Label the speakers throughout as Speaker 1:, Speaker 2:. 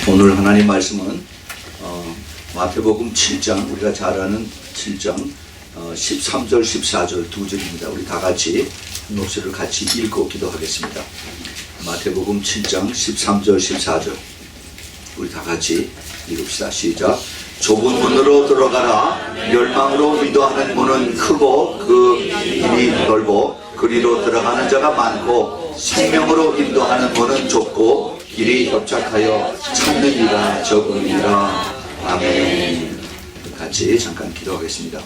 Speaker 1: 오늘 하나님 말씀은 마태복음 7장, 우리가 잘 아는 7장 13절 14절 두 절입니다. 우리 다 같이 한 목소리를 같이 읽고 기도하겠습니다. 마태복음 7장 13절 14절 우리 다 같이 읽읍시다. 시작. 좁은 문으로 들어가라. 멸망으로 인도하는 문은 크고 그 길이 넓어 그리로 들어가는 자가 많고 생명으로 인도하는 문은 좁고 길이 협착하여 찾는 이가 적으니라. 아멘. 같이 잠깐 기도하겠습니다.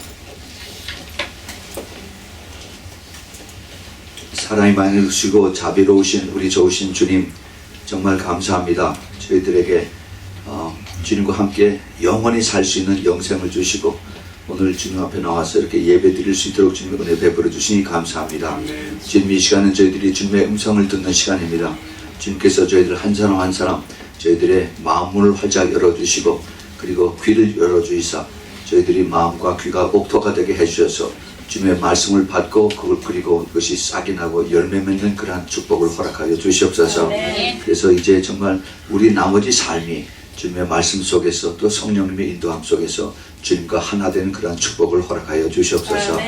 Speaker 1: 사랑이 많으시고 자비로우신 우리 좋으신 주님, 정말 감사합니다. 저희들에게 주님과 함께 영원히 살 수 있는 영생을 주시고 오늘 주님 앞에 나와서 이렇게 예배 드릴 수 있도록 주님의 은혜 베풀어 주시니 감사합니다. 주님, 이 시간은 저희들이 주님의 음성을 듣는 시간입니다. 주님께서 저희들 한 사람 한 사람 저희들의 마음문을 활짝 열어주시고 그리고 귀를 열어주시사 저희들이 마음과 귀가 옥토가 되게 해주셔서 주님의 말씀을 받고 그리고 그것이 싹이 나고 열매 맺는 그러한 축복을 허락하여 주시옵소서. 그래서 이제 정말 우리 나머지 삶이 주님의 말씀 속에서 또 성령님의 인도함 속에서 주님과 하나 되는 그러한 축복을 허락하여 주시옵소서.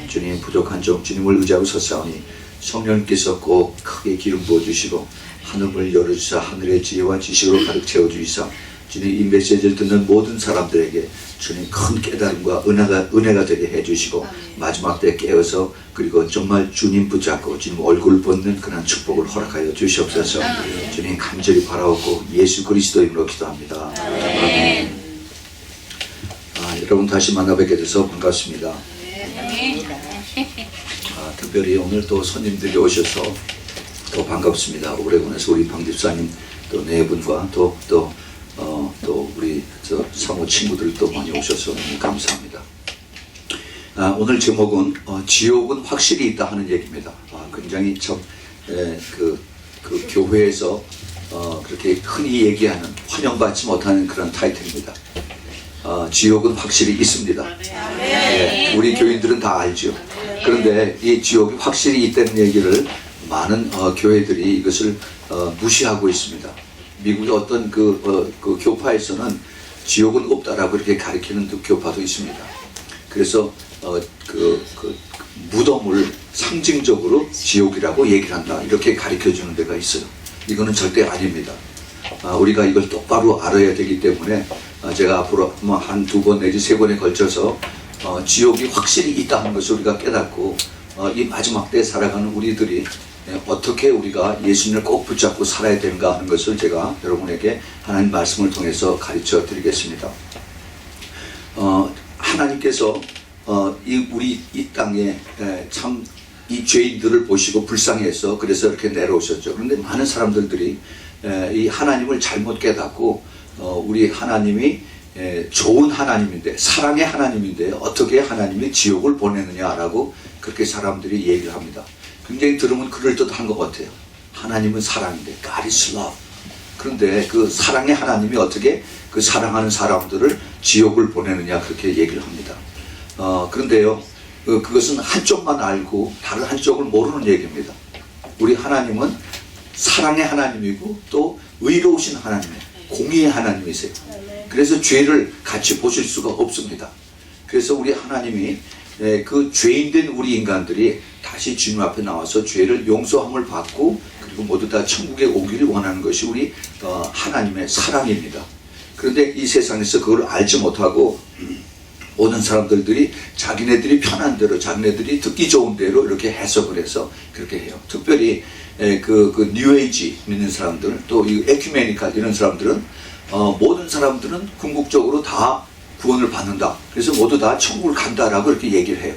Speaker 1: 주님, 부족한 종 주님을 의지하고 섰사오니 성령님께서 꼭 크게 기름 부어주시고 하늘을 열어주사 하늘의 지혜와 지식으로 가득 채워주시사 주님, 이 메시지를 듣는 모든 사람들에게 주님 큰 깨달음과 은혜가 되게 해주시고 마지막 때 깨어서 그리고 정말 주님 붙잡고 주님 얼굴 보는 그런 축복을 허락하여 주시옵소서. 주님 간절히 바라옵고 예수 그리스도 이름으로 기도합니다. 아멘. 여러분 다시 만나뵙게 돼서 반갑습니다. 특별히 오늘 또 손님들이 오셔서 더 반갑습니다. 오레곤에서 우리 방 집사님 또 네 분과 또 우리 사모 친구들도 많이 오셔서 너무 감사합니다. 오늘 제목은 지옥은 확실히 있다 하는 얘기입니다. 굉장히 참 그 교회에서 그렇게 흔히 얘기하는 환영받지 못하는 그런 타이틀입니다. 지옥은 확실히 있습니다. 네, 우리 교인들은 다 알죠. 그런데 이 지옥이 확실히 있다는 얘기를 많은 교회들이 이것을 무시하고 있습니다. 미국의 어떤 그 교파에서는 지옥은 없다라고 이렇게 가르치는 교파도 있습니다. 그래서 그 무덤을 상징적으로 지옥이라고 얘기를 한다 이렇게 가르쳐주는 데가 있어요. 이거는 절대 아닙니다. 우리가 이걸 똑바로 알아야 되기 때문에 제가 앞으로 한 두 번 내지 세 번에 걸쳐서 지옥이 확실히 있다는 것을 우리가 깨닫고 이 마지막 때 살아가는 우리들이 어떻게 우리가 예수님을 꼭 붙잡고 살아야 되는가 하는 것을 제가 여러분에게 하나님 말씀을 통해서 가르쳐 드리겠습니다. 하나님께서 우리 이 땅에 참 이 죄인들을 보시고 불쌍해서 그래서 이렇게 내려오셨죠. 그런데 많은 사람들이 이 하나님을 잘못 깨닫고 우리 하나님이 좋은 하나님인데 사랑의 하나님인데 어떻게 하나님이 지옥을 보내느냐라고 그렇게 사람들이 얘기를 합니다. 굉장히 들으면 그럴듯한 것 같아요. 하나님은 사랑인데 God is love. 그런데 그 사랑의 하나님이 어떻게 그 사랑하는 사람들을 지옥을 보내느냐 그렇게 얘기를 합니다. 그런데요, 그것은 한쪽만 알고 다른 한쪽을 모르는 얘기입니다. 우리 하나님은 사랑의 하나님이고 또 의로우신 하나님이에요. 공의의 하나님이세요. 그래서 죄를 같이 보실 수가 없습니다. 그래서 우리 하나님이 그 죄인된 우리 인간들이 다시 주님 앞에 나와서 죄를 용서함을 받고 그리고 모두 다 천국에 오기를 원하는 것이 우리 하나님의 사랑입니다. 그런데 이 세상에서 그걸 알지 못하고 모든 사람들이 자기네들이 편한 대로 자기네들이 듣기 좋은 대로 이렇게 해석을 해서 그렇게 해요. 특별히 그 뉴에이지 믿는 사람들 또 이 에큐메니칼 이런 사람들은 모든 사람들은 궁극적으로 다 구원을 받는다. 그래서 모두 다 천국을 간다라고 이렇게 얘기를 해요.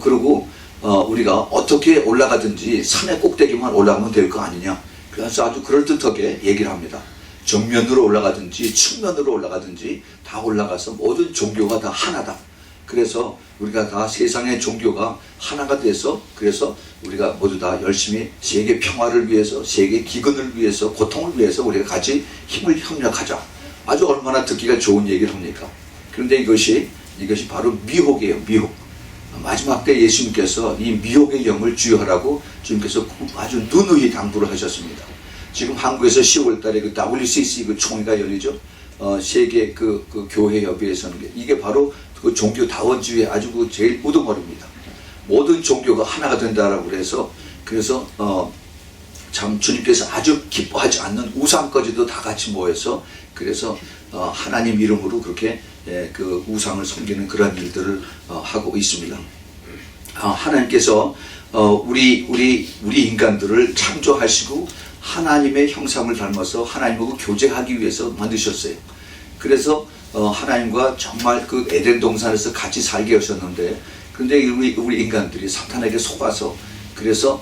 Speaker 1: 그리고 우리가 어떻게 올라가든지 산의 꼭대기만 올라가면 될 거 아니냐. 그래서 아주 그럴듯하게 얘기를 합니다. 정면으로 올라가든지 측면으로 올라가든지 다 올라가서 모든 종교가 다 하나다. 그래서 우리가 다 세상의 종교가 하나가 돼서 그래서 우리가 모두 다 열심히 세계 평화를 위해서 세계 기근을 위해서 고통을 위해서 우리가 같이 힘을 협력하자. 아주 얼마나 듣기가 좋은 얘기를 합니까? 그런데 이것이 바로 미혹이에요. 미혹. 마지막 때 예수님께서 이 미혹의 영을 주의하라고 주님께서 아주 누누이 당부를 하셨습니다. 지금 한국에서 10월달에 그 WCC 그 총회가 열리죠. 세계 그 교회 협의회에서는 이게 바로 그 종교 다원주의 아주 그 제일 우두머리입니다. 모든 종교가 하나가 된다라고 그래서 참 주님께서 아주 기뻐하지 않는 우상까지도 다 같이 모여서 그래서 하나님 이름으로 그렇게 그 우상을 섬기는 그런 일들을 하고 있습니다. 하나님께서 우리 인간들을 창조하시고 하나님의 형상을 닮아서 하나님하고 교제하기 위해서 만드셨어요. 그래서 하나님과 정말 그 에덴 동산에서 같이 살게 하셨는데, 그런데 우리 인간들이 사탄에게 속아서 그래서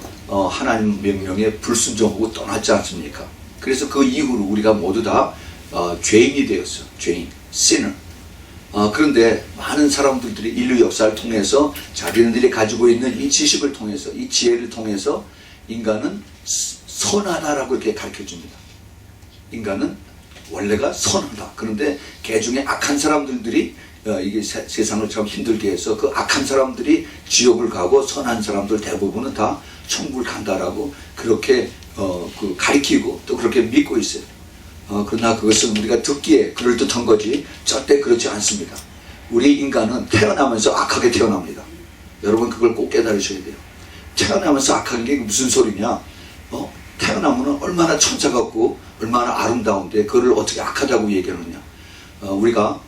Speaker 1: 하나님 명령에 불순종하고 떠났지 않습니까? 그래서 그 이후로 우리가 모두 다 죄인이 되었어요. 죄인, sinner. 그런데 많은 사람들이 인류 역사를 통해서 자기네들이 가지고 있는 이 지식을 통해서, 이 지혜를 통해서 인간은 선하다라고 이렇게 가르쳐 줍니다. 인간은 원래가 선하다. 그런데 개 중에 악한 사람들이 이게 세상을 참 힘들게 해서 그 악한 사람들이 지옥을 가고 선한 사람들 대부분은 다 천국을 간다라고 그렇게 그 가리키고 또 그렇게 믿고 있어요. 그러나 그것은 우리가 듣기에 그럴듯한 거지 절대 그렇지 않습니다. 우리 인간은 태어나면서 악하게 태어납니다. 여러분 그걸 꼭 깨달으셔야 돼요. 태어나면서 악한 게 무슨 소리냐? 태어나면 얼마나 천사 같고 얼마나 아름다운데 그거를 어떻게 악하다고 얘기하느냐? 우리가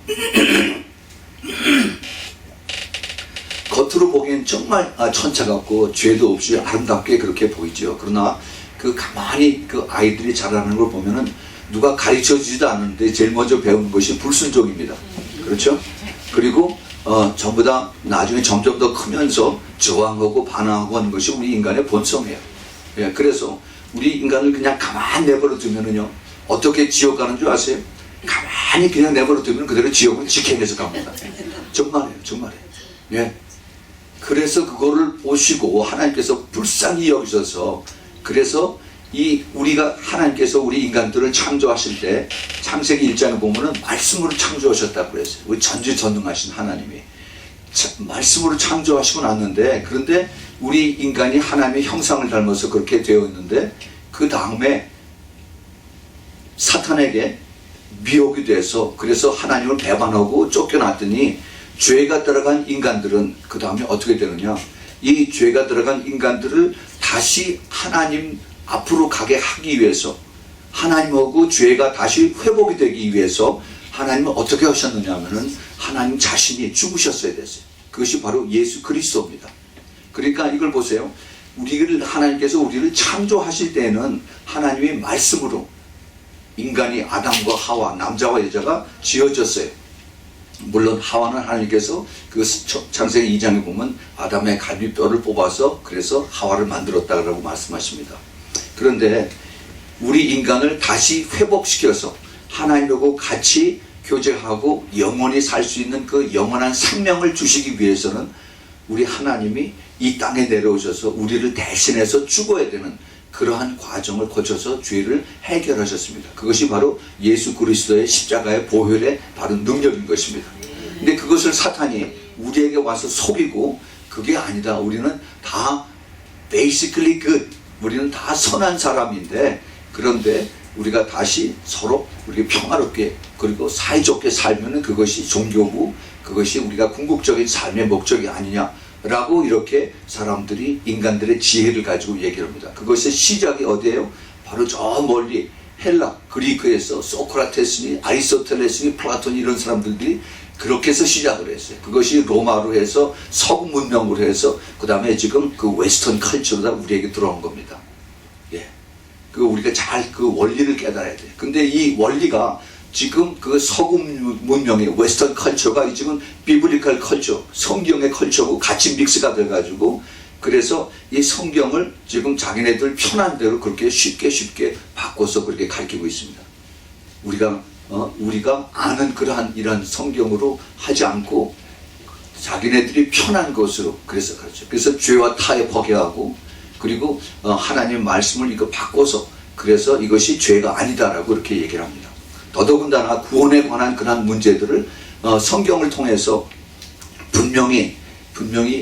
Speaker 1: 겉으로 보기엔 정말 천사 같고 죄도 없이 아름답게 그렇게 보이죠. 그러나 그 가만히 그 아이들이 자라는 걸 보면은 누가 가르쳐 주지도 않는데 제일 먼저 배우는 것이 불순종입니다. 그렇죠? 그리고 전부 다 나중에 점점 더 크면서 저항하고 반항하고 하는 것이 우리 인간의 본성이에요. 예, 그래서 우리 인간을 그냥 가만히 내버려 두면은요, 어떻게 지옥 가는 줄 아세요? 가만히 그냥 내버려 두면 그대로 지옥을 직행해서 갑니다. 정말이에요, 정말이에요. 예. 그래서 그거를 보시고 하나님께서 불쌍히 여기셔서, 그래서 우리가 하나님께서 우리 인간들을 창조하실 때 창세기 1장에 보면은 말씀으로 창조하셨다고 그랬어요. 우리 전지전능하신 하나님이 말씀으로 창조하시고 났는데, 그런데 우리 인간이 하나님의 형상을 닮아서 그렇게 되어 있는데, 그 다음에 사탄에게 미혹이 돼서 그래서 하나님을 배반하고 쫓겨났더니 죄가 들어간 인간들은 그 다음에 어떻게 되느냐? 이 죄가 들어간 인간들을 다시 하나님 앞으로 가게 하기 위해서, 하나님하고 죄가 다시 회복이 되기 위해서 하나님은 어떻게 하셨느냐 하면은 하나님 자신이 죽으셨어야 됐어요. 그것이 바로 예수 그리스도입니다. 그러니까 이걸 보세요. 하나님께서 우리를 창조하실 때에는 하나님의 말씀으로 인간이 아담과 하와, 남자와 여자가 지어졌어요. 물론 하와는 하나님께서 그 창세기 2장에 보면 아담의 갈비뼈를 뽑아서 그래서 하와를 만들었다고 말씀하십니다. 그런데 우리 인간을 다시 회복시켜서 하나님하고 같이 교제하고 영원히 살 수 있는 그 영원한 생명을 주시기 위해서는 우리 하나님이 이 땅에 내려오셔서 우리를 대신해서 죽어야 되는 그러한 과정을 거쳐서 죄를 해결하셨습니다. 그것이 바로 예수 그리스도의 십자가의 보혈의 바로 능력인 것입니다. 근데 그것을 사탄이 우리에게 와서 속이고, 그게 아니다. 우리는 다 basically good. 우리는 다 선한 사람인데, 그런데 우리가 다시 서로 우리 평화롭게 그리고 사이좋게 살면은 그것이 종교고 그것이 우리가 궁극적인 삶의 목적이 아니냐라고 이렇게 사람들이 인간들의 지혜를 가지고 얘기를 합니다. 그것의 시작이 어디예요? 바로 저 멀리 헬라, 그리크에서 소크라테스니 아리스토텔레스니 플라톤 이런 사람들이 그렇게 해서 시작을 했어요. 그것이 로마로 해서 서구 문명으로 해서 그 다음에 지금 그 웨스턴 컬처로다 우리에게 들어온 겁니다. 예. 우리가 잘 그 원리를 깨달아야 돼요. 근데 이 원리가 지금 그 서구 문명의 웨스턴 컬처가 지금 비블리컬 컬처, 성경의 컬처고 같이 믹스가 돼가지고, 그래서 이 성경을 지금 자기네들 편한 대로 그렇게 쉽게 바꿔서 그렇게 가르치고 있습니다. 우리가 아는 그러한 이런 성경으로 하지 않고 자기네들이 편한 것으로 그래서 그렇죠. 그래서 죄와 타협하게 하고, 그리고 하나님의 말씀을 이거 바꿔서 그래서 이것이 죄가 아니다라고 이렇게 얘기를 합니다. 더더군다나 구원에 관한 그런 문제들을 성경을 통해서 분명히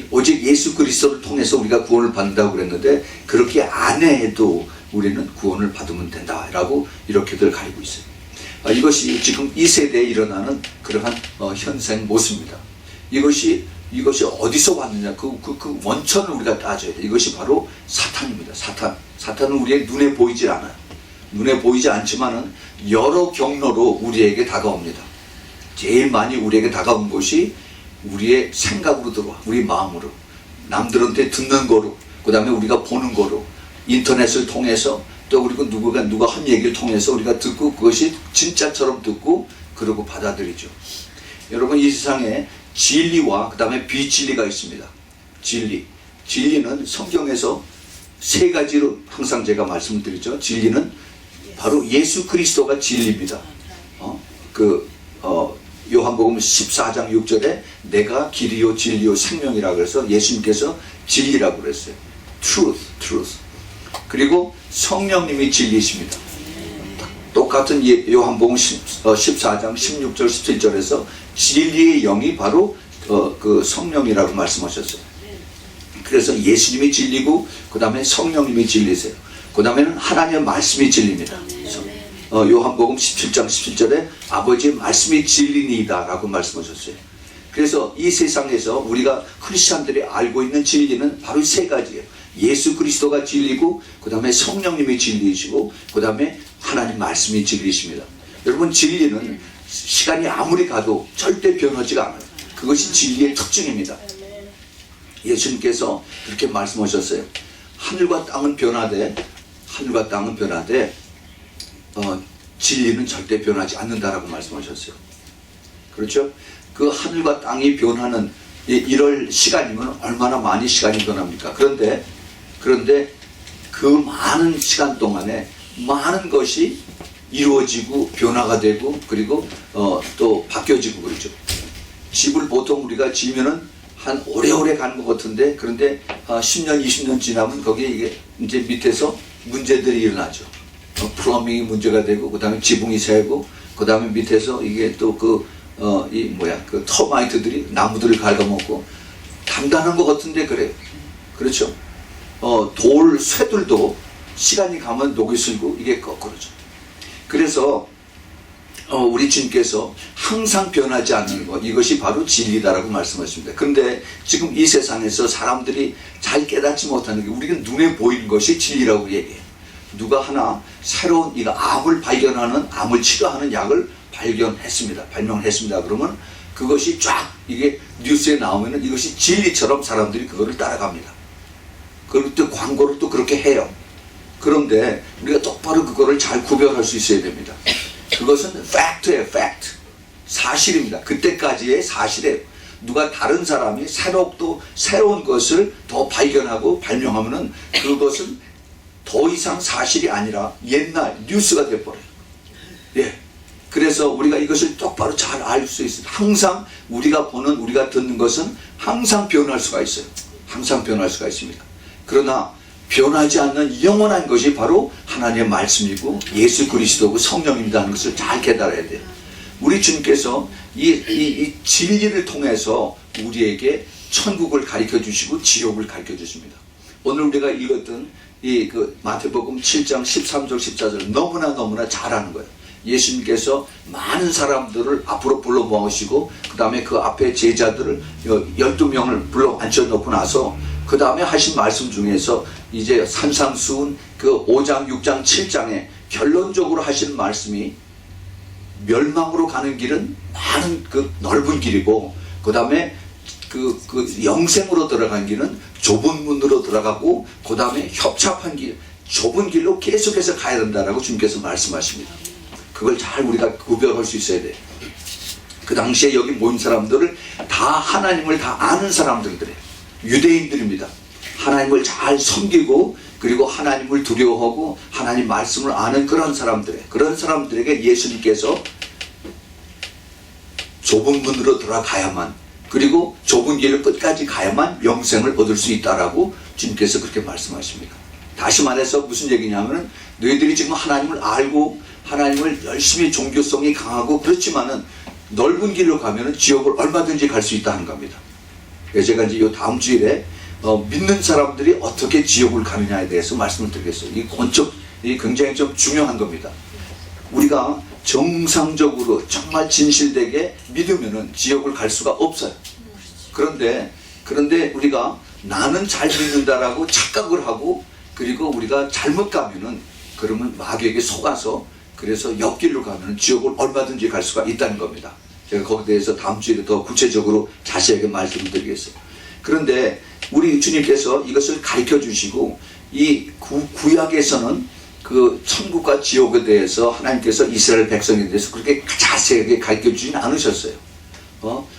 Speaker 1: 오직 예수 그리스도를 통해서 우리가 구원을 받는다고 그랬는데, 그렇게 안 해도 우리는 구원을 받으면 된다라고 이렇게들 가리고 있어요. 이것이 지금 이 세대에 일어나는 그러한 현생 모습입니다. 이것이 어디서 왔느냐, 그 원천을 우리가 따져야 돼요. 이것이 바로 사탄입니다. 사탄은 우리의 눈에 보이질 않아요. 눈에 보이지 않지만은 여러 경로로 우리에게 다가옵니다. 제일 많이 우리에게 다가온 것이 우리의 생각으로 들어와, 우리 마음으로, 남들한테 듣는 거로, 그 다음에 우리가 보는 거로, 인터넷을 통해서, 또 그리고 누가 한 얘기를 통해서 우리가 듣고 그것이 진짜처럼 듣고 그러고 받아들이죠. 여러분, 이 세상에 진리와 그 다음에 비진리가 있습니다. 진리는 성경에서 세 가지로 항상 제가 말씀드리죠. 진리는 바로 예수 그리스도가 진리입니다. 요한복음 14장 6절에 내가 길이요 진리요 생명이라고 해서 예수님께서 진리라고 그랬어요. truth. 그리고 성령님이 진리이십니다. 똑같은 요한복음 14장 16절 17절에서 진리의 영이 바로 그 성령이라고 말씀하셨어요. 그래서 예수님이 진리고 그 다음에 성령님이 진리세요. 그 다음에는 하나님의 말씀이 진리입니다. 요한복음 17장 17절에 아버지의 말씀이 진리니이다 라고 말씀하셨어요. 그래서 이 세상에서 우리가 크리스찬들이 알고 있는 진리는 바로 세 가지예요. 예수 그리스도가 진리고 그 다음에 성령님이 진리이시고 그 다음에 하나님 말씀이 진리이십니다. 여러분, 진리는 시간이 아무리 가도 절대 변하지가 않아요. 그것이 진리의 특징입니다. 예수님께서 그렇게 말씀하셨어요. 하늘과 땅은 변하되 진리는 절대 변하지 않는다라고 말씀하셨어요. 그렇죠? 그 하늘과 땅이 변하는 이럴 시간이면 얼마나 많이 시간이 변합니까? 그런데 그 많은 시간 동안에 많은 것이 이루어지고 변화가 되고 그리고 또 바뀌어지고 그러죠. 집을 보통 우리가 지으면은 한 오래오래 가는 것 같은데, 그런데 10년 20년 지나면 거기에 이게 이제 밑에서 문제들이 일어나죠. 플러밍이 문제가 되고, 그 다음에 지붕이 새고, 그 다음에 밑에서 이게 또 그 터마이트들이 나무들을 갉아먹고, 단단한 것 같은데 그래요. 그렇죠? 쇠들도 시간이 가면 녹이 슬고 이게 거꾸로죠. 그래서 우리 주님께서 항상 변하지 않는 것, 이것이 바로 진리다라고 말씀하십니다. 그런데 지금 이 세상에서 사람들이 잘 깨닫지 못하는 게, 우리가 눈에 보이는 것이 진리라고 얘기해요. 누가 하나 새로운 암을 발견하는, 암을 치료하는 약을 발명했습니다. 그러면 그것이 쫙 이게 뉴스에 나오면은 이것이 진리처럼 사람들이 그거를 따라갑니다. 그리고 또 광고를 또 그렇게 해요. 그런데 우리가 똑바로 그거를 잘 구별할 수 있어야 됩니다. 그것은 팩트예요. 팩트. 사실입니다. 그때까지의 사실이에요. 누가 다른 사람이 새로운 것을 더 발견하고 발명하면은 그것은 더 이상 사실이 아니라 옛날 뉴스가 돼버려요. 예. 그래서 우리가 이것을 똑바로 잘 알 수 있어요. 항상 우리가 듣는 것은 항상 변할 수가 있어요. 항상 변할 수가 있습니다. 그러나 변하지 않는 영원한 것이 바로 하나님의 말씀이고 예수 그리스도고 성령입니다 하는 것을 잘 깨달아야 돼요. 우리 주님께서 이 진리를 통해서 우리에게 천국을 가르쳐 주시고 지옥을 가르쳐 주십니다. 오늘 우리가 읽었던 마태복음 7장 13절 14절 너무나 잘 아는 거예요. 예수님께서 많은 사람들을 앞으로 불러 모으시고 그 다음에 그 앞에 제자들을 12명을 불러 앉혀놓고 나서 그 다음에 하신 말씀 중에서 이제 산상수훈 그 5장 6장 7장에 결론적으로 하신 말씀이 멸망으로 가는 길은 많은 그 넓은 길이고 그 다음에 그 영생으로 들어간 길은 좁은 문으로 들어가고 그 다음에 협착한 길, 좁은 길로 계속해서 가야 된다라고 주님께서 말씀하십니다. 그걸 잘 우리가 구별할 수 있어야 돼요. 그 당시에 여기 모인 사람들을 다 하나님을 다 아는 사람들이에요. 유대인들입니다. 하나님을 잘 섬기고 그리고 하나님을 두려워하고 하나님 말씀을 아는 그런 사람들에게 예수님께서 좁은 문으로 들어가야만, 그리고 좁은 길을 끝까지 가야만 영생을 얻을 수 있다라고 주님께서 그렇게 말씀하십니다. 다시 말해서 무슨 얘기냐면은 너희들이 지금 하나님을 알고 하나님을 열심히 종교성이 강하고 그렇지만은 넓은 길로 가면은 지옥을 얼마든지 갈 수 있다는 겁니다. 제가 이제 이 다음 주일에 믿는 사람들이 어떻게 지옥을 가느냐에 대해서 말씀을 드리겠어요. 이 이 굉장히 좀 중요한 겁니다. 우리가 정상적으로 정말 진실되게 믿으면은 지옥을 갈 수가 없어요. 그런데 우리가 나는 잘 믿는다라고 착각을 하고 그리고 우리가 잘못 가면은 그러면 마귀에게 속아서 그래서 옆길로 가면은 지옥을 얼마든지 갈 수가 있다는 겁니다. 제가 거기에 대해서 다음 주에 더 구체적으로 자세하게 말씀을 드리겠어요. 그런데 우리 주님께서 이것을 가르쳐 주시고 이 구약에서는 그 천국과 지옥에 대해서 하나님께서 이스라엘 백성에 대해서 그렇게 자세하게 가르쳐 주진 않으셨어요.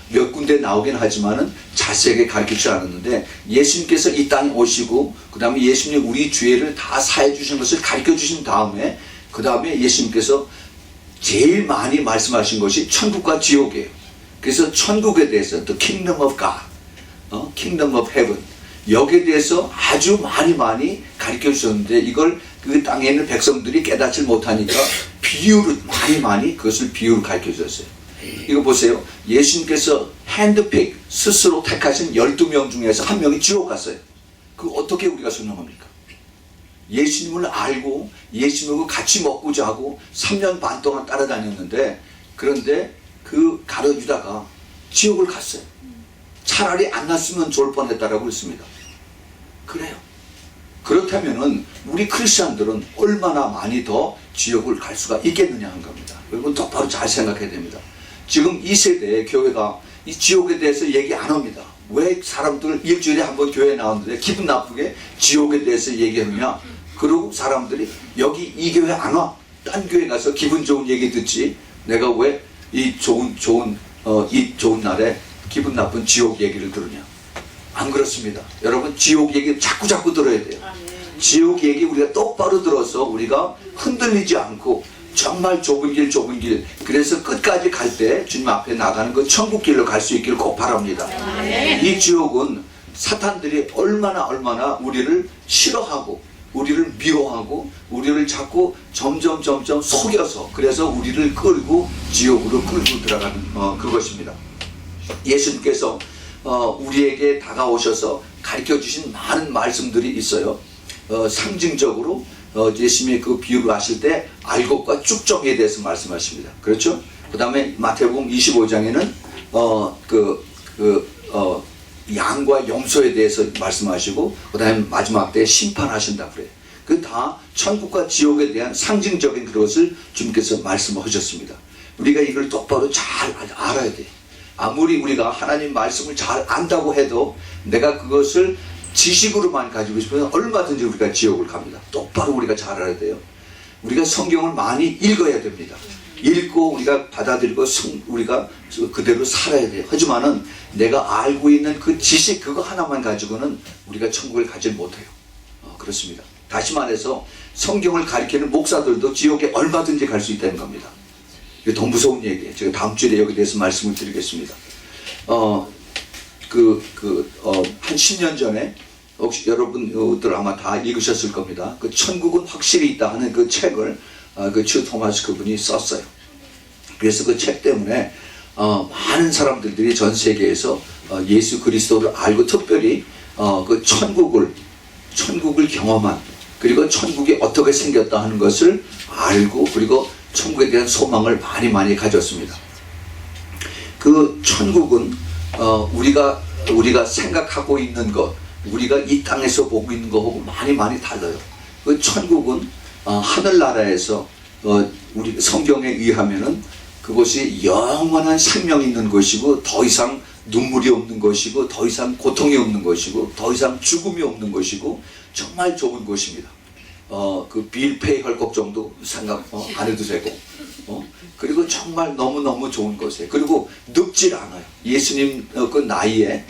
Speaker 1: 몇 군데 나오긴 하지만은 자세하게 가르쳐 주지 않았는데 예수님께서 이 땅에 오시고 그 다음에 예수님 우리 죄를 다 사해 주신 것을 가르쳐 주신 다음에 그 다음에 예수님께서 제일 많이 말씀하신 것이 천국과 지옥이에요. 그래서 천국에 대해서 The Kingdom of God, Kingdom of Heaven 여기에 대해서 아주 많이 가르쳐 주셨는데 이걸 그 땅에 있는 백성들이 깨닫지 못하니까 비유로 많이 그것을 비유로 가르쳐 주셨어요. 이거 보세요. 예수님께서 핸드픽 스스로 택하신 12명 중에서 한 명이 지옥 갔어요. 그거 어떻게 우리가 설명합니까? 예수님을 알고 예수님하고 같이 먹고 자고 3년 반 동안 따라다녔는데 그런데 그 가룟 유다가 지옥을 갔어요. 차라리 안 났으면 좋을 뻔했다라고 했습니다. 그래요. 그렇다면은 우리 크리스천들은 얼마나 많이 더 지옥을 갈 수가 있겠느냐 한 겁니다. 여러분 똑바로 잘 생각해야 됩니다. 지금 이 세대의 교회가 이 지옥에 대해서 얘기 안 합니다. 왜 사람들 일주일에 한 번 교회에 나오는데 기분 나쁘게 지옥에 대해서 얘기하느냐. 그리고 사람들이 여기 이 교회 안 와. 딴 교회 가서 기분 좋은 얘기 듣지. 내가 왜 이 좋은 날에 기분 나쁜 지옥 얘기를 들으냐. 안 그렇습니다. 여러분 지옥 얘기 자꾸 들어야 돼요. 지옥 얘기 우리가 똑바로 들어서 우리가 흔들리지 않고 정말 좁은 길 그래서 끝까지 갈 때 주님 앞에 나가는 그 천국 길로 갈 수 있기를 꼭 바랍니다. 이 지옥은 사탄들이 얼마나 우리를 싫어하고 우리를 미워하고 우리를 자꾸 점점 속여서 그래서 우리를 끌고 지옥으로 끌고 들어가는 그것입니다. 예수님께서 우리에게 다가오셔서 가르쳐 주신 많은 말씀들이 있어요. 상징적으로 예수님의 그 비유를 하실 때 알곡과 쭉정이에 대해서 말씀하십니다. 그렇죠? 그 다음에 마태복음 25장에는 양과 염소에 대해서 말씀하시고 그 다음에 마지막 때 심판하신다 그래요. 그 다 천국과 지옥에 대한 상징적인 그것을 주님께서 말씀하셨습니다. 우리가 이걸 똑바로 잘 알아야 돼요. 아무리 우리가 하나님 말씀을 잘 안다고 해도 내가 그것을 지식으로만 가지고 싶으면 얼마든지 우리가 지옥을 갑니다. 똑바로 우리가 잘 알아야 돼요. 우리가 성경을 많이 읽어야 됩니다. 읽고 우리가 받아들이고 우리가 그대로 살아야 돼요. 하지만은 내가 알고 있는 그 지식 그거 하나만 가지고는 우리가 천국을 가지 못해요. 그렇습니다. 다시 말해서 성경을 가리키는 목사들도 지옥에 얼마든지 갈 수 있다는 겁니다. 이게 더 무서운 얘기예요. 제가 다음 주에 여기 대해서 말씀을 드리겠습니다. 한 10년 전에 혹시 여러분들 아마 다 읽으셨을 겁니다. 그 천국은 확실히 있다 하는 그 책을 그 주 토마스 그분이 썼어요. 그래서 그 책 때문에 많은 사람들이 전 세계에서 예수 그리스도를 알고 특별히 그 천국을 경험한 그리고 천국이 어떻게 생겼다 하는 것을 알고 그리고 천국에 대한 소망을 많이 가졌습니다. 그 천국은 우리가 생각하고 있는 것, 우리가 이 땅에서 보고 있는 것하고 많이 달라요. 그 천국은 하늘나라에서 우리 성경에 의하면은 그것이 영원한 생명이 있는 것이고 더 이상 눈물이 없는 것이고 더 이상 고통이 없는 것이고 더 이상 죽음이 없는 것이고 정말 좋은 곳입니다. 그 빌 페이 할 것 정도 생각 안 해도 되고 그리고 정말 너무너무 좋은 곳이에요. 그리고 늙질 않아요. 예수님 그 나이에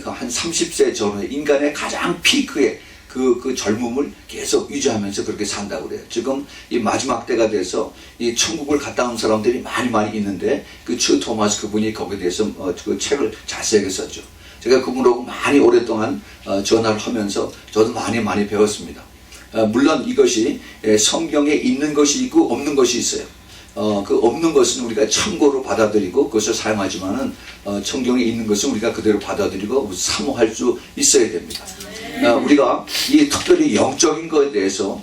Speaker 1: 한 30세 전후에 인간의 가장 피크에 그 젊음을 계속 유지하면서 그렇게 산다고 그래요. 지금 이 마지막 때가 돼서 이 천국을 갔다 온 사람들이 많이 있는데 그 주 토마스 그분이 거기에 대해서 그 책을 자세하게 썼죠. 제가 그분하고 많이 오랫동안 전화를 하면서 저도 많이 배웠습니다. 물론 이것이 성경에 있는 것이 있고 없는 것이 있어요. 그 없는 것은 우리가 참고로 받아들이고 그것을 사용하지만은 성경에 있는 것은 우리가 그대로 받아들이고 사모할 수 있어야 됩니다. 우리가 이 특별히 영적인 것에 대해서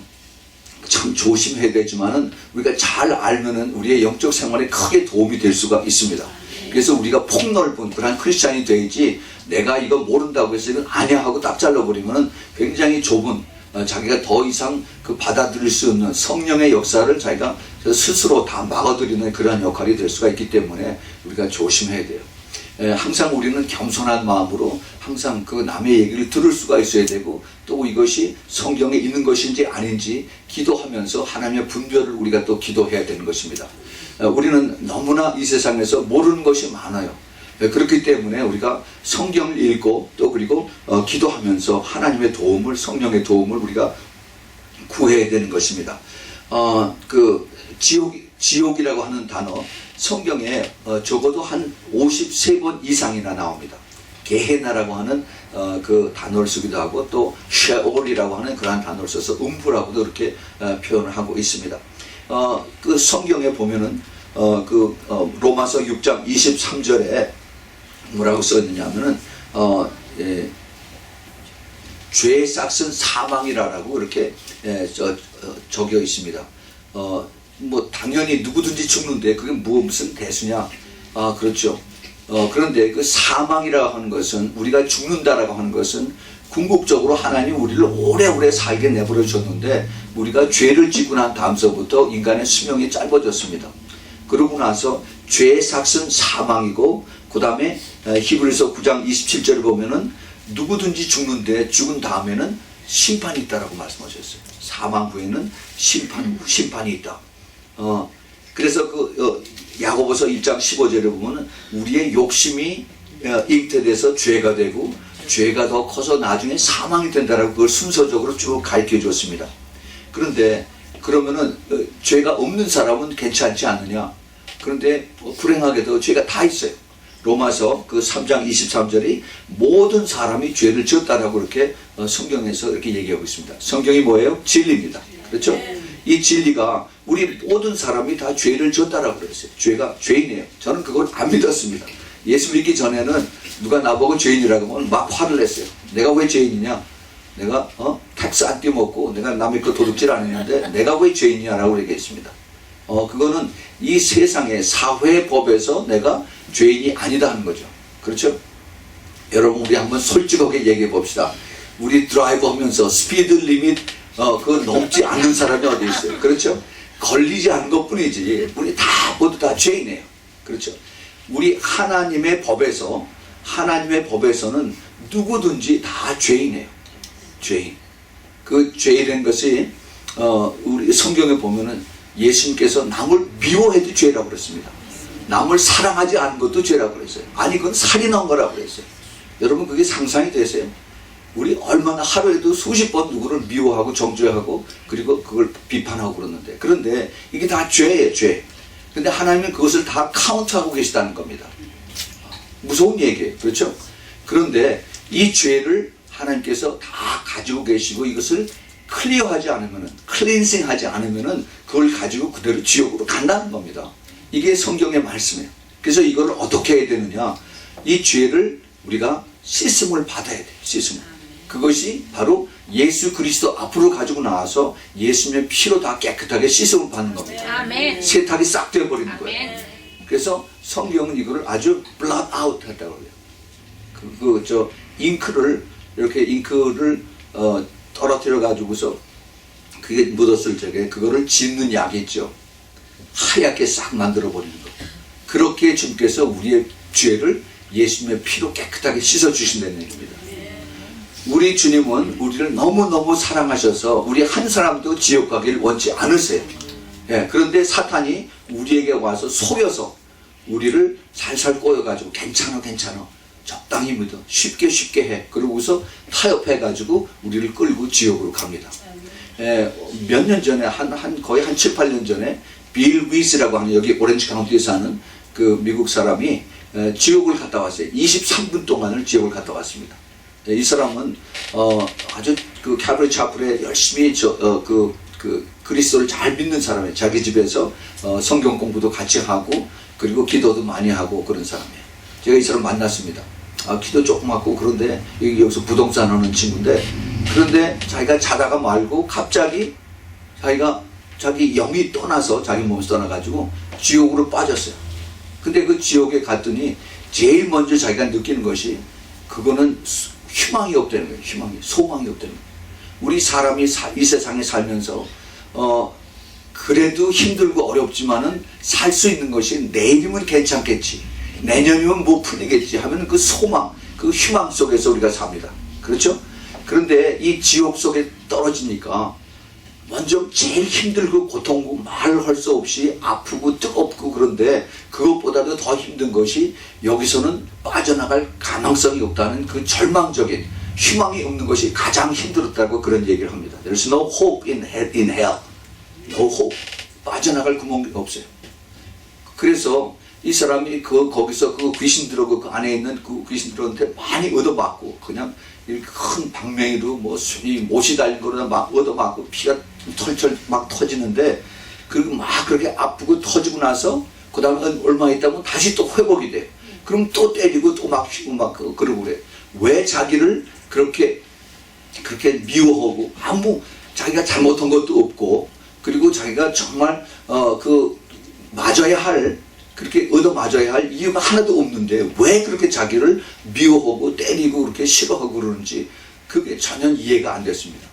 Speaker 1: 참 조심해야 되지만은 우리가 잘 알면은 우리의 영적 생활에 크게 도움이 될 수가 있습니다. 그래서 우리가 폭넓은 그런 크리스찬이 되야지 내가 이거 모른다고 해서 이건 아니야 하고 딱 잘라버리면은 굉장히 좁은 자기가 더 이상 그 받아들일 수 없는 성령의 역사를 자기가 스스로 다 막아들이는 그러한 역할이 될 수가 있기 때문에 우리가 조심해야 돼요. 항상 우리는 겸손한 마음으로 항상 그 남의 얘기를 들을 수가 있어야 되고 또 이것이 성경에 있는 것인지 아닌지 기도하면서 하나님의 분별을 우리가 또 기도해야 되는 것입니다. 우리는 너무나 이 세상에서 모르는 것이 많아요. 그렇기 때문에 우리가 성경을 읽고 또 그리고 기도하면서 하나님의 도움을 성령의 도움을 우리가 구해야 되는 것입니다. 그 지옥이라고 하는 단어 성경에 적어도 한 53번 이상이나 나옵니다. 게헤나라고 하는 그 단어를 쓰기도 하고 또 쉐올이라고 하는 그러한 단어를 써서 음부라고도 이렇게 표현을 하고 있습니다. 그 성경에 보면은 로마서 6장 23절에 뭐라고 써있느냐면은 죄의 싹은 사망이라고 이렇게 적혀 있습니다. 뭐 당연히 누구든지 죽는데 그게 무슨 대수냐? 그렇죠. 그런데 그 사망이라고 하는 것은 우리가 죽는다라고 하는 것은 궁극적으로 하나님 우리를 오래오래 살게 내버려 줬는데 우리가 죄를 짓고 난 다음서부터 인간의 수명이 짧아졌습니다. 그러고 나서 죄의 삭은 사망이고 그 다음에 히브리서 9장 27절을 보면은 누구든지 죽는데 죽은 다음에는 심판이 있다라고 말씀하셨어요. 사망 후에는 심판이 있다. 그래서 야고보서 1장 15절에 보면은 우리의 욕심이 잉태돼서 죄가 되고 죄가 더 커서 나중에 사망이 된다라고 그걸 순서적으로 쭉 가르쳐 줬습니다. 그런데 그러면은 죄가 없는 사람은 괜찮지 않느냐? 그런데 불행하게도 죄가 다 있어요. 로마서 그 3장 23절이 모든 사람이 죄를 지었다라고 이렇게 성경에서 이렇게 얘기하고 있습니다. 성경이 뭐예요? 진리입니다. 그렇죠? 이 진리가 우리 모든 사람이 다 죄를 지었다라고 그랬어요. 죄가 죄인이에요. 저는 그걸 안 믿었습니다. 예수 믿기 전에는 누가 나보고 죄인이라고 하면 막 화를 냈어요. 내가 왜 죄인이냐? 내가 텍스 안 떼먹고 내가 남의 거 도둑질 안 했는데 내가 왜 죄인이냐라고 얘기했습니다. 그거는 이 세상의 사회 법에서 내가 죄인이 아니다 하는 거죠. 그렇죠? 여러분 우리 한번 솔직하게 얘기해 봅시다. 우리 드라이브 하면서 스피드 리밋 그거 넘지 않는 사람이 어디 있어요? 그렇죠? 걸리지 않은 것 뿐이지 우리 모두 다 죄인이에요. 그렇죠? 우리 하나님의 법에서는 누구든지 다 죄인이에요. 죄인. 그 죄라는 것이 우리 성경에 보면은 예수님께서 남을 미워해도 죄라고 그랬습니다. 남을 사랑하지 않은 것도 죄라고 그랬어요. 아니 그건 살인한 거라고 그랬어요. 여러분 그게 상상이 되세요? 우리 얼마나 하루에도 수십 번 누구를 미워하고 정죄하고 그리고 그걸 비판하고 그러는데 그런데 이게 다 죄예요. 죄. 근데 하나님은 그것을 다 카운트하고 계시다는 겁니다. 무서운 얘기예요. 그렇죠? 그런데 이 죄를 하나님께서 다 가지고 계시고 이것을 클리어하지 않으면은 클렌싱 하지 않으면은 그걸 가지고 그대로 지옥으로 간다는 겁니다. 이게 성경의 말씀이에요. 그래서 이걸 어떻게 해야 되느냐? 이 죄를 우리가 씻음을 받아야 돼요. 씻음. 그것이 바로 예수 그리스도 앞으로 가지고 나와서 예수님의 피로 다 깨끗하게 씻음을 받는 겁니다.
Speaker 2: 아멘.
Speaker 1: 세탁이 싹 되어버리는 거예요.
Speaker 2: 아멘.
Speaker 1: 그래서 성경은 이거를 아주 blood out 한다고 그래요. 잉크를 떨어뜨려 가지고서 그게 묻었을 적에 그거를 짓는 약이 있죠. 하얗게 싹 만들어 버리는 거. 그렇게 주님께서 우리의 죄를 예수님의 피로 깨끗하게 씻어 주신다는 얘기입니다. 우리 주님은 우리를 너무너무 사랑하셔서 우리 한 사람도 지옥 가기를 원치 않으세요. 그런데 사탄이 우리에게 와서 속여서 우리를 살살 꼬여가지고 괜찮아 적당히 믿어 쉽게 해 그러고서 타협해가지고 우리를 끌고 지옥으로 갑니다. 몇 년 전에 거의 한 7, 8년 전에 빌 위스라고 하는 여기 오렌지 카운티에 사는 그 미국 사람이 지옥을 갔다 왔어요. 23분 동안을 지옥을 갔다 왔습니다. 이 사람은 아주 그 캐브리 차플에 열심히 그리스도를 잘 믿는 사람이에요. 자기 집에서 성경 공부도 같이 하고 그리고 기도도 많이 하고 그런 사람이에요. 제가 이 사람 만났습니다. 키도 조그맣고 그런데 여기서 부동산 하는 친구인데 그런데 자기가 자다가 말고 갑자기 자기 영이 떠나서 자기 몸에서 떠나가지고 지옥으로 빠졌어요. 근데 그 지옥에 갔더니 제일 먼저 자기가 느끼는 것이 그거는 희망이 없다는 거예요. 소망이 없다는 거예요. 우리 사람이 이 세상에 살면서 그래도 힘들고 어렵지만은 살 수 있는 것이 내일이면 괜찮겠지, 내년이면 뭐 풀리겠지 하면 그 소망, 그 희망 속에서 우리가 삽니다. 그렇죠? 그런데 이 지옥 속에 떨어지니까 먼저 제일 힘들고 고통고 말할 수 없이 아프고 뜨겁고, 그런데 그것보다도 더 힘든 것이 여기서는 빠져나갈 가능성이 없다는 그 절망적인 희망이 없는 것이 가장 힘들었다고 그런 얘기를 합니다. There's no hope in hell. No hope. 빠져나갈 구멍이 없어요. 그래서 이 사람이 거기서 그 귀신들하고 그 안에 있는 그 귀신들한테 많이 얻어맞고, 그냥 큰 방맹이로 못이 달린 거로 막 얻어맞고 피가 털털 막 터지는데, 그리고 막 그렇게 아프고 터지고 나서 그 다음에 얼마 있다면 다시 또 회복이 돼. 그럼 또 때리고 또 막 휘고 막 그러고 그래. 왜 자기를 그렇게 미워하고 자기가 잘못한 것도 없고, 그리고 자기가 정말 맞아야 할, 그렇게 얻어맞아야 할 이유가 하나도 없는데 왜 그렇게 자기를 미워하고 때리고 그렇게 싫어하고 그러는지 그게 전혀 이해가 안 됐습니다.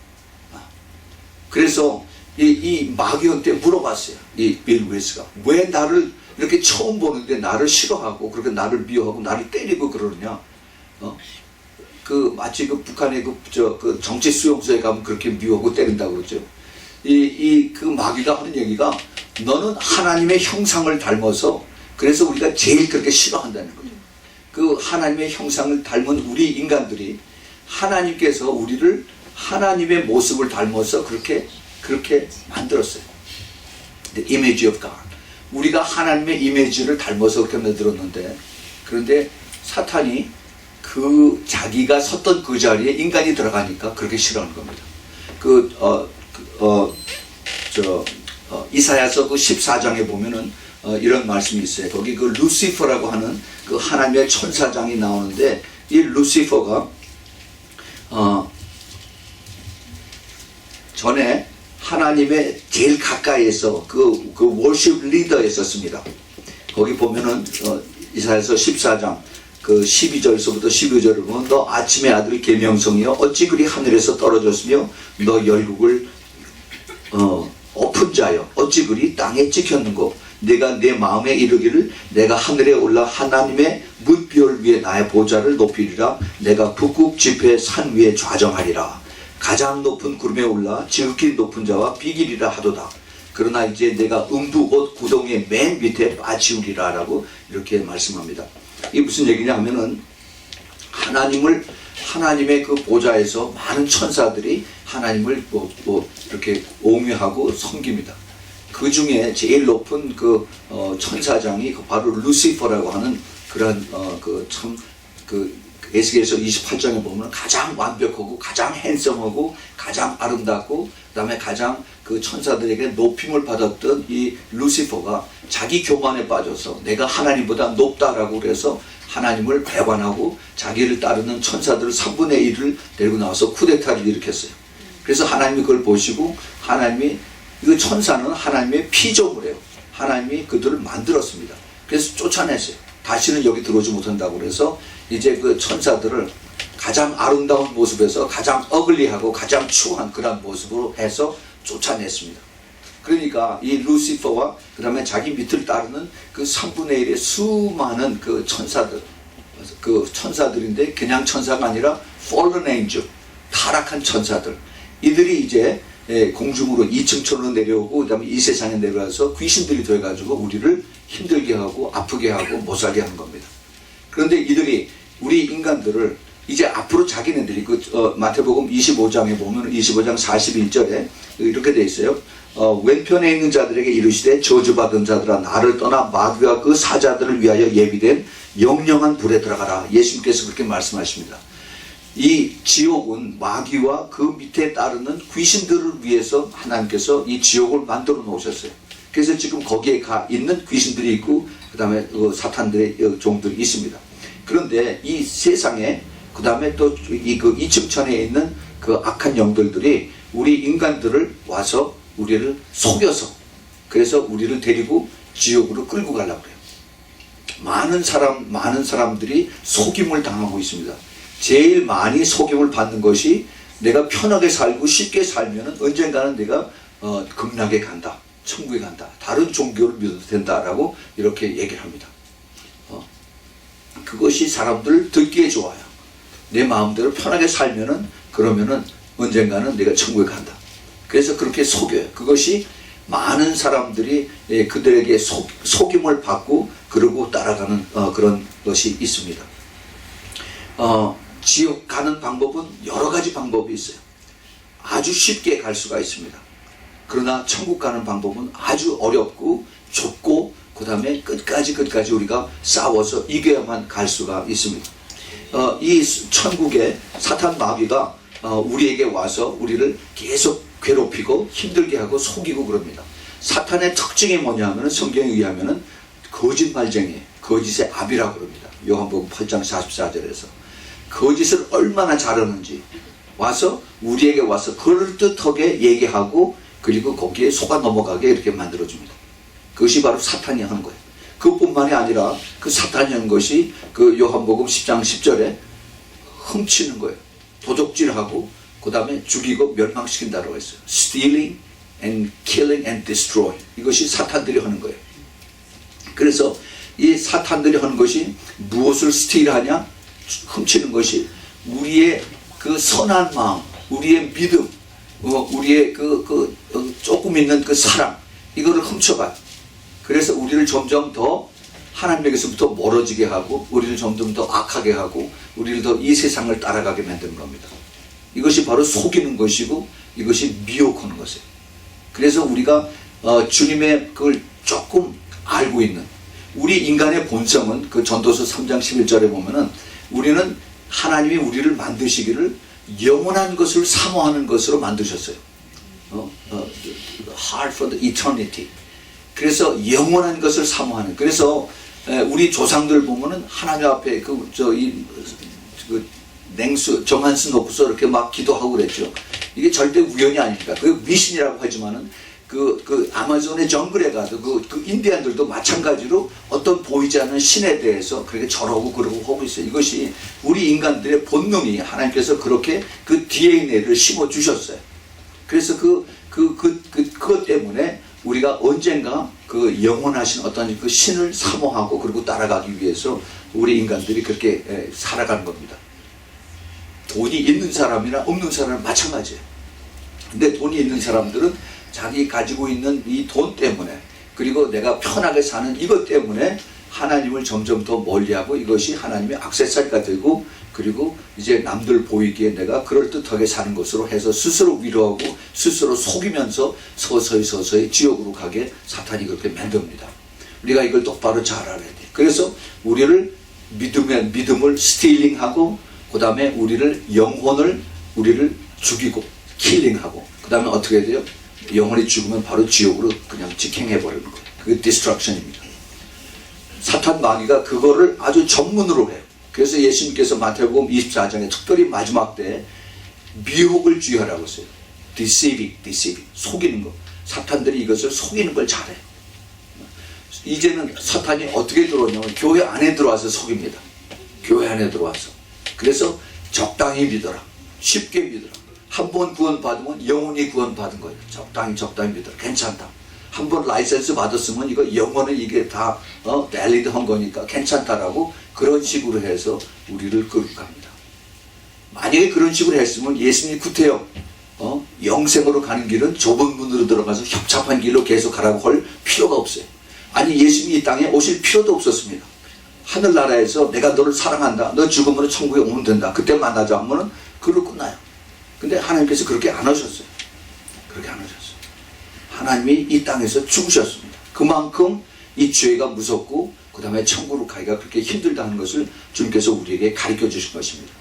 Speaker 1: 그래서 이 마귀한테 물어봤어요. 이 빌 웨스가 왜 나를 이렇게 처음 보는데 나를 싫어하고 그렇게 나를 미워하고 나를 때리고 그러느냐. 마치 북한의 그 정치 수용소에 가면 그렇게 미워하고 때린다고 그러죠. 그 마귀가 하는 얘기가, 너는 하나님의 형상을 닮아서 그래서 우리가 제일 그렇게 싫어한다는 거죠. 그 하나님의 형상을 닮은 우리 인간들이 하나님께서 우리를 하나님의 모습을 닮아서 그렇게 만들었어요. The image of God. 우리가 하나님의 이미지를 닮아서 그렇게 만들었는데, 그런데 사탄이 자기가 섰던 그 자리에 인간이 들어가니까 그렇게 싫어하는 겁니다. 이사야서 14장에 보면은 이런 말씀이 있어요. 거기 루시퍼라고 하는 그 하나님의 천사장이 나오는데, 이 루시퍼가 전에 하나님의 제일 가까이에서 그 워십 리더에 있었습니다. 거기 보면은 이사야서 14장 12절에서부터 15절을 보면, 너 아침의 아들 계명성이여 어찌 그리 하늘에서 떨어졌으며 너 열국을 엎은 자여 어찌 그리 땅에 찍혔는고, 내가 내 마음에 이르기를 내가 하늘에 올라 하나님의 뭇별 위에 나의 보좌를 높이리라. 내가 북극 지폐 산 위에 좌정하리라. 가장 높은 구름에 올라 지극히 높은 자와 비기리라 하도다. 그러나 이제 내가 음부 곧 구덩이의 맨 밑에 빠지우리라 라고 이렇게 말씀합니다. 이게 무슨 얘기냐 하면은, 하나님의 그 보좌에서 많은 천사들이 하나님을 이렇게 옹유하고 섬깁니다. 그 중에 제일 높은 천사장이 바로 루시퍼라고 하는 그런 에스겔서 28장에 보면 가장 완벽하고 가장 핸섬하고 가장 아름답고 그다음에 가장 그 천사들에게 높임을 받았던 이 루시퍼가 자기 교만에 빠져서 내가 하나님보다 높다라고 그래서 하나님을 배반하고 자기를 따르는 천사들 3분의 1을 데리고 나와서 쿠데타를 일으켰어요. 그래서 하나님이 그걸 보시고, 하나님이 이 천사는 하나님의 피조물이에요. 하나님이 그들을 만들었습니다. 그래서 쫓아냈어요. 다시는 여기 들어오지 못한다고 그래서 이제 그 천사들을 가장 아름다운 모습에서 가장 어글리하고 가장 추한 그런 모습으로 해서 쫓아냈습니다. 그러니까 이 루시퍼와 그 다음에 자기 밑을 따르는 그 3분의 1의 수많은 그 천사들인데 그냥 천사가 아니라 fallen angel, 타락한 천사들, 이들이 이제 공중으로 2층천으로 내려오고 그 다음에 이 세상에 내려와서 귀신들이 되어가지고 우리를 힘들게 하고 아프게 하고 못살게 하는 겁니다. 그런데 이들이 우리 인간들을 이제 앞으로 자기네들이 마태복음 25장에 보면 25장 41절에 이렇게 돼 있어요. 왼편에 있는 자들에게 이르시되 저주받은 자들아 나를 떠나 마귀와 그 사자들을 위하여 예비된 영영한 불에 들어가라. 예수님께서 그렇게 말씀하십니다. 이 지옥은 마귀와 그 밑에 따르는 귀신들을 위해서 하나님께서 이 지옥을 만들어 놓으셨어요. 그래서 지금 거기에 가 있는 귀신들이 있고 그 다음에 사탄들의 종들이 있습니다. 그런데 이 세상에 그 다음에 또 이 2층천에 있는 그 악한 영들이 우리 인간들을 와서 우리를 속여서 그래서 우리를 데리고 지옥으로 끌고 가려고 해요. 많은 사람들이 속임을 당하고 있습니다. 제일 많이 속임을 받는 것이 내가 편하게 살고 쉽게 살면은 언젠가는 내가 극락에 간다, 천국에 간다, 다른 종교를 믿어도 된다라고 이렇게 얘기를 합니다. 그것이 사람들 듣기에 좋아요. 내 마음대로 편하게 살면은 그러면은 언젠가는 내가 천국에 간다. 그래서 그렇게 속여요. 그것이 많은 사람들이 그들에게 속임을 받고 그러고 따라가는 그런 것이 있습니다. 지옥 가는 방법은 여러 가지 방법이 있어요. 아주 쉽게 갈 수가 있습니다. 그러나 천국 가는 방법은 아주 어렵고 좁고 그 다음에 끝까지 우리가 싸워서 이겨야만 갈 수가 있습니다. 이 천국에 사탄 마귀가 우리에게 와서 우리를 계속 괴롭히고 힘들게 하고 속이고 그럽니다. 사탄의 특징이 뭐냐면 성경에 의하면 거짓말쟁이, 거짓의 아비라고 그럽니다. 요한복음 8장 44절에서 거짓을 얼마나 잘하는지 와서 우리에게 와서 그럴듯하게 얘기하고 그리고 거기에 속아 넘어가게 이렇게 만들어줍니다. 그것이 바로 사탄이 하는 거예요. 그뿐만이 아니라 그 사탄이 하는 것이 그 요한복음 10장 10절에 훔치는 거예요. 도적질하고 그 다음에 죽이고 멸망시킨다고 했어요. Stealing and killing and destroy. 이것이 사탄들이 하는 거예요. 그래서 이 사탄들이 하는 것이 무엇을 스틸하냐? 훔치는 것이 우리의 그 선한 마음, 우리의 믿음, 우리의 조금 있는 그 사랑, 이거를 훔쳐가요. 그래서 우리를 점점 더 하나님에게서부터 멀어지게 하고 우리를 점점 더 악하게 하고 우리를 더 이 세상을 따라가게 만드는 겁니다. 이것이 바로 속이는 것이고 이것이 미혹하는 것이에요. 그래서 우리가 주님의 그걸 조금 알고 있는 우리 인간의 본성은 그 전도서 3장 11절에 보면은 우리는 하나님이 우리를 만드시기를 영원한 것을 사모하는 것으로 만드셨어요. Heart for the eternity. 그래서 영원한 것을 사모하는. 그래서 우리 조상들 보면은 하나님 앞에 냉수 정한수 놓고서 이렇게 막 기도하고 그랬죠. 이게 절대 우연이 아닙니다. 그 미신이라고 하지만은 그 아마존의 정글에 가도 그 인디안들도 마찬가지로 어떤 보이지 않는 신에 대해서 그렇게 절하고 그러고 하고 있어요. 이것이 우리 인간들의 본능이 하나님께서 그렇게 그 DNA를 심어 주셨어요. 그래서 그것 때문에 우리가 언젠가 그 영원하신 어떤 그 신을 사모하고 그리고 따라가기 위해서 우리 인간들이 그렇게 살아가는 겁니다. 돈이 있는 사람이나 없는 사람은 마찬가지예요. 근데 돈이 있는 사람들은 자기 가지고 있는 이 돈 때문에 그리고 내가 편하게 사는 이것 때문에 하나님을 점점 더 멀리하고 이것이 하나님의 액세서리가 되고 그리고 이제 남들 보이기에 내가 그럴듯하게 사는 것으로 해서 스스로 위로하고 스스로 속이면서 서서히 지옥으로 가게 사탄이 그렇게 만듭니다. 우리가 이걸 똑바로 잘 알아야 돼. 그래서 우리를 믿음을 스틸링하고 그 다음에 우리를 영혼을 우리를 죽이고 킬링하고 그 다음에 어떻게 돼요? 영혼이 죽으면 바로 지옥으로 그냥 직행해버리는 거예요. 그게 디스트럭션입니다. 사탄 마귀가 그거를 아주 전문으로 해요. 그래서 예수님께서 마태복음 24장에 특별히 마지막 때에 미혹을 주의하라고 했어요. deceiving, 속이는 거. 사탄들이 이것을 속이는 걸 잘해요. 이제는 사탄이 어떻게 들어오냐면 교회 안에 들어와서 속입니다. 교회 안에 들어와서. 그래서 적당히 믿어라. 쉽게 믿어라. 한 번 구원받으면 영원히 구원받은 거예요. 적당히 믿어라. 괜찮다. 한 번 라이센스 받았으면 이거 영원히 이게 다 밸리드한 거니까 괜찮다라고 그런 식으로 해서 우리를 끌고 갑니다. 만약에 그런 식으로 했으면 예수님이 구태여 영생으로 가는 길은 좁은 문으로 들어가서 협착한 길로 계속 가라고 할 필요가 없어요. 아니 예수님이 이 땅에 오실 필요도 없었습니다. 하늘나라에서 내가 너를 사랑한다. 너 죽으면 천국에 오면 된다. 그때 만나자 하면은 그걸로 끝나요. 근데 하나님께서 그렇게 안 하셨어요. 그렇게 안 하셨어요. 하나님이 이 땅에서 죽으셨습니다. 그만큼 이 죄가 무섭고 그 다음에 천국으로 가기가 그렇게 힘들다는 것을 주님께서 우리에게 가르쳐 주신 것입니다.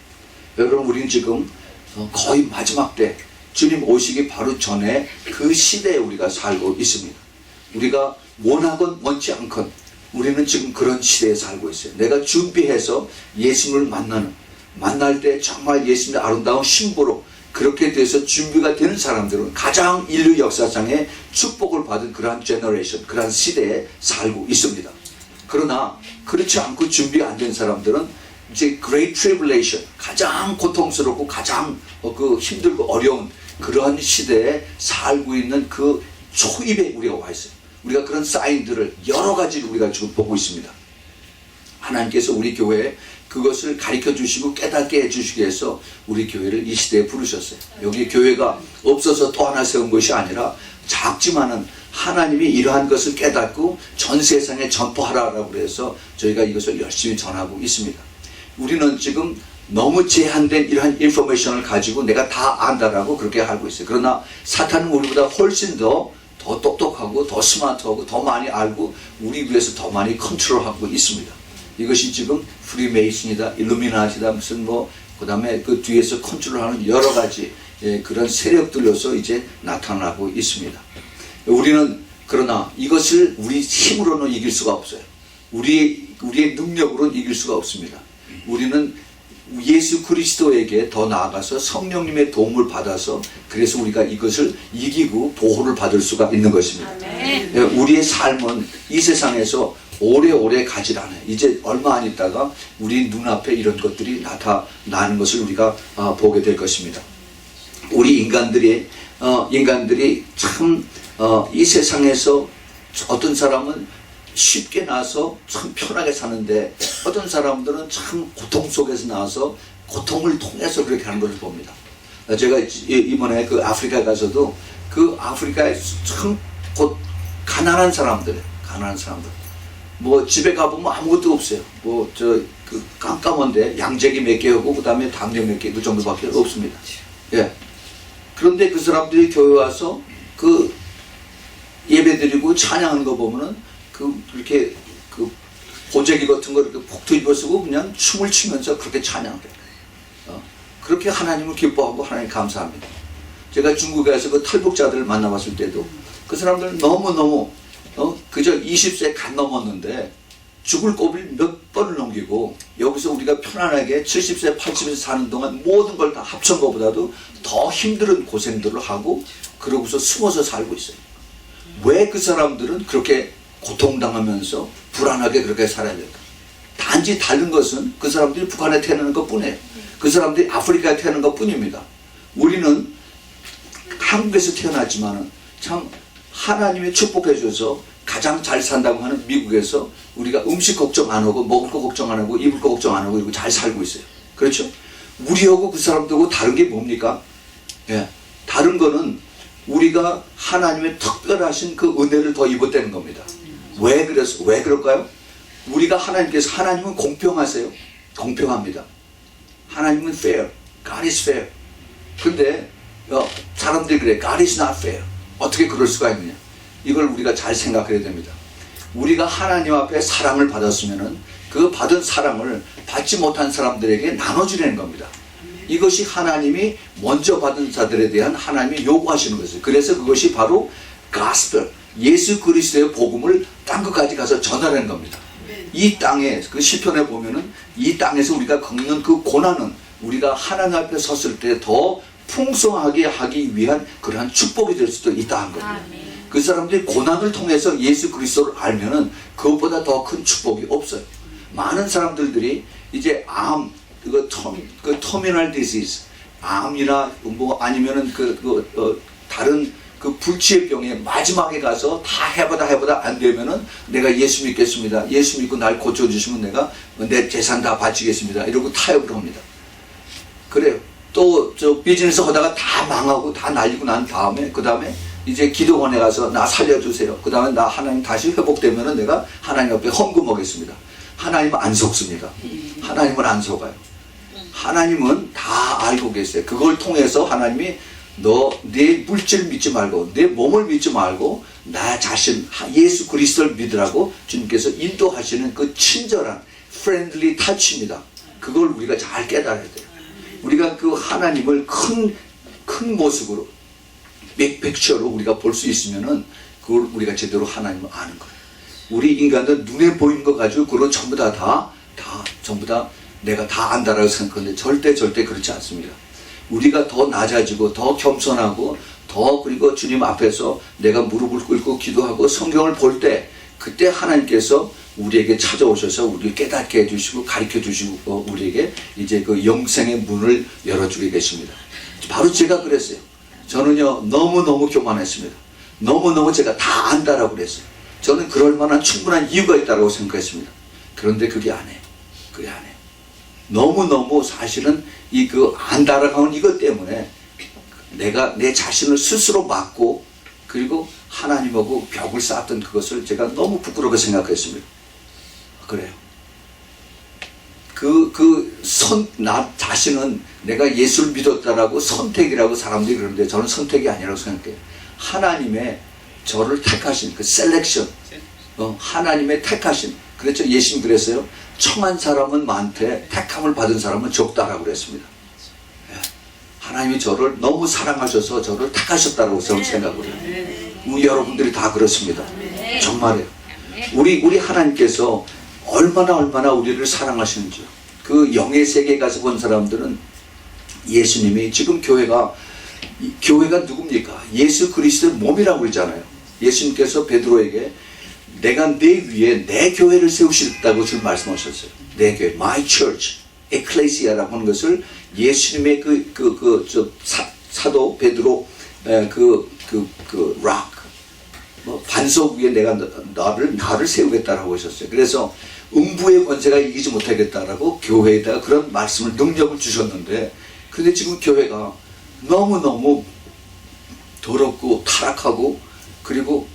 Speaker 1: 여러분 우리는 지금 거의 마지막 때 주님 오시기 바로 전에 그 시대에 우리가 살고 있습니다. 우리가 원하건 원치 않건 우리는 지금 그런 시대에 살고 있어요. 내가 준비해서 예수님을 만날 때 정말 예수님의 아름다운 신부로 그렇게 돼서 준비가 되는 사람들은 가장 인류 역사상에 축복을 받은 그러한 제너레이션, 그러한 시대에 살고 있습니다. 그러나 그렇지 않고 준비 안 된 사람들은 이제 Great Tribulation, 가장 고통스럽고 가장 힘들고 어려운 그러한 시대에 살고 있는 그 초입에 우리가 와 있어요. 우리가 그런 사인들을 여러 가지를 우리가 지금 보고 있습니다. 하나님께서 우리 교회에 그것을 가르쳐 주시고 깨닫게 해주시기 위해서 우리 교회를 이 시대에 부르셨어요. 여기 교회가 없어서 또 하나 세운 것이 아니라 작지만은 하나님이 이러한 것을 깨닫고 전 세상에 전포하라고 해서 저희가 이것을 열심히 전하고 있습니다. 우리는 지금 너무 제한된 이러한 인포메이션을 가지고 내가 다 안다라고 그렇게 알고 있어요. 그러나 사탄은 우리보다 훨씬 더 똑똑하고 더 스마트하고 더 많이 알고 우리 위해서 더 많이 컨트롤하고 있습니다. 이것이 지금 프리메이슨이다, 일루미나티다, 무슨 그 다음에 그 뒤에서 컨트롤하는 여러 가지 그런 세력들로서 이제 나타나고 있습니다. 우리는 그러나 이것을 우리 힘으로는 이길 수가 없어요. 우리의 능력으로는 이길 수가 없습니다. 우리는 예수 그리스도에게 더 나아가서 성령님의 도움을 받아서 그래서 우리가 이것을 이기고 보호를 받을 수가 있는 것입니다. 우리의 삶은 이 세상에서 오래오래 가질 않아요. 이제 얼마 안 있다가 우리 눈앞에 이런 것들이 나타나는 것을 우리가 보게 될 것입니다. 우리 인간들이 참 이 세상에서 어떤 사람은 쉽게 나서 참 편하게 사는데 어떤 사람들은 참 고통 속에서 나와서 고통을 통해서 그렇게 하는 것을 봅니다. 제가 이번에 그 아프리카에 가서도 그 아프리카에 참 가난한 사람들 뭐 집에 가보면 아무것도 없어요. 그 깜깜한데 양재기 몇 개 하고 그 다음에 담요 몇 개 그 정도밖에 없습니다. 예. 그런데 그 사람들이 교회 와서 그 예배드리고 찬양하는 거 보면은 그렇게 보재기 같은 거 이렇게 폭 뒤집어 쓰고 그냥 춤을 추면서 그렇게 찬양을 해요. 그렇게 하나님을 기뻐하고 하나님 감사합니다. 제가 중국에 가서 그 탈북자들을 만나봤을 때도 그 사람들은 너무너무 그저 20세 간 넘었는데 죽을 고비를 몇 번을 넘기고 여기서 우리가 편안하게 70세 80세 사는 동안 모든 걸 다 합친 것보다도 더 힘든 고생들을 하고 그러고서 숨어서 살고 있어요. 왜 그 사람들은 그렇게 고통당하면서 불안하게 그렇게 살아야 될까? 단지 다른 것은 그 사람들이 북한에 태어나는 것 뿐이에요. 그 사람들이 아프리카에 태어난 것 뿐입니다. 우리는 한국에서 태어났지만은 참 하나님이 축복해 줘서 가장 잘 산다고 하는 미국에서 우리가 음식 걱정 안 하고 먹을 거 걱정 안 하고 입을 거 걱정 안 하고 이러고 잘 살고 있어요. 그렇죠? 우리하고 그 사람들하고 다른 게 뭡니까? 예. 다른 거는 우리가 하나님의 특별하신 그 은혜를 더 입었다는 겁니다. 왜 그럴까요? 하나님은 공평하세요. 공평합니다. 하나님은 fair. God is fair. 근데 사람들이 그래. God is not fair. 어떻게 그럴 수가 있느냐? 이걸 우리가 잘 생각해야 됩니다. 우리가 하나님 앞에 사랑을 받았으면은 그 받은 사랑을 받지 못한 사람들에게 나눠주려는 겁니다. 이것이 하나님이 먼저 받은 자들에 대한 하나님이 요구하시는 것이에요. 그래서 그것이 바로 가스펠, 예수 그리스도의 복음을 땅 끝까지 가서 전하는 겁니다. 이 땅에 그 시편에 보면은 이 땅에서 우리가 겪는 그 고난은 우리가 하나님 앞에 섰을 때 더 풍성하게 하기 위한 그러한 축복이 될 수도 있다는 겁니다. 그 사람들이 고난을 통해서 예수 그리스도를 알면은 그것보다 더 큰 축복이 없어요. 많은 사람들이 이제 터미널 디시즈, 암이나 아니면은 다른 그 불치의 병에 마지막에 가서 다 해보다 안 되면은 내가 예수 믿겠습니다. 예수 믿고 날 고쳐주시면 내가 내 재산 다 바치겠습니다. 이러고 타협을 합니다. 그래요. 또 비즈니스 하다가 다 망하고 다 날리고 난 다음에 그 다음에 이제 기도원에 가서 나 살려주세요. 그 다음에 나 하나님 다시 회복되면은 내가 하나님 앞에 헌금하겠습니다. 하나님은 안 속습니다. 하나님은 안 속아요. 하나님은 다 알고 계세요. 그걸 통해서 하나님이 내 물질 믿지 말고 내 몸을 믿지 말고 나 자신 예수 그리스도를 믿으라고 주님께서 인도하시는 그 친절한 프렌들리 타치입니다. 그걸 우리가 잘 깨달아야 돼요. 우리가 그 하나님을 큰 모습으로 빅픽처로 우리가 볼 수 있으면은 그걸 우리가 제대로 하나님을 아는 거예요. 우리 인간은 눈에 보이는 거 가지고 그걸 전부 다 내가 다 안다라고 생각하는데 절대 그렇지 않습니다. 우리가 더 낮아지고 더 겸손하고 더 그리고 주님 앞에서 내가 무릎을 꿇고 기도하고 성경을 볼 때 그때 하나님께서 우리에게 찾아오셔서 우리를 깨닫게 해주시고 가르쳐 주시고 우리에게 이제 그 영생의 문을 열어주게 계십니다. 바로 제가 그랬어요. 저는요 너무너무 교만했습니다. 너무너무 제가 다 안다라고 그랬어요. 저는 그럴 만한 충분한 이유가 있다고 생각했습니다. 그런데 그게 안 해요. 그게 안 해요. 너무너무 사실은 이 그 안다라고 하는 이것 때문에 내가 내 자신을 스스로 막고 그리고 하나님하고 벽을 쌓았던 그것을 제가 너무 부끄럽게 생각했습니다. 그래요. 나 자신은 내가 예수를 믿었다라고 선택이라고 사람들이 그러는데 저는 선택이 아니라고 생각해요. 하나님의 저를 택하신 그 셀렉션, 하나님의 택하신. 그렇죠. 예수님 그랬어요. 청한 사람은 많되 택함을 받은 사람은 적다라고 그랬습니다. 하나님이 저를 너무 사랑하셔서 저를 택하셨다고 저는 생각을 해요. 우리 여러분들이 다 그렇습니다. 정말이에요. 우리 하나님께서 얼마나 우리를 사랑하시는지요. 그 영의 세계에 가서 본 사람들은 예수님이 지금 교회가 누굽니까? 예수 그리스도의 몸이라고 그러잖아요. 예수님께서 베드로에게 내가 내 위에 내 교회를 세우시겠다고 지금 말씀하셨어요. 내 교회, my church, ecclesia라고 하는 것을 예수님의 사도 베드로 락 반석 위에 내가 나를 세우겠다라고 하셨어요. 그래서 음부의 권세가 이기지 못하겠다라고 교회에다가 그런 말씀을 능력을 주셨는데, 그런데 지금 교회가 너무너무 더럽고 타락하고 그리고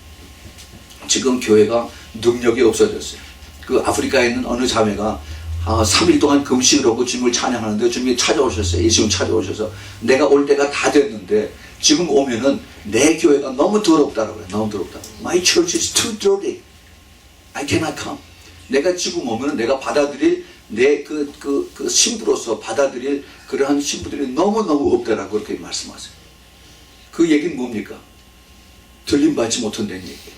Speaker 1: 지금 교회가 능력이 없어졌어요. 그 아프리카에 있는 어느 자매가 3일 동안 금식을 하고 주님을 찬양하는데 주님이 찾아오셨어요. 예수님 찾아오셔서 내가 올 때가 다 됐는데 지금 오면은 내 교회가 너무 더럽다라고 해요. 너무 더럽다. My church is too dirty. I cannot come. 내가 지금 오면은 내가 받아들일 내 신부로서 받아들일 그러한 신부들이 너무너무 없다라고 그렇게 말씀하세요. 그 얘기는 뭡니까? 들림받지 못한다는 얘기예요.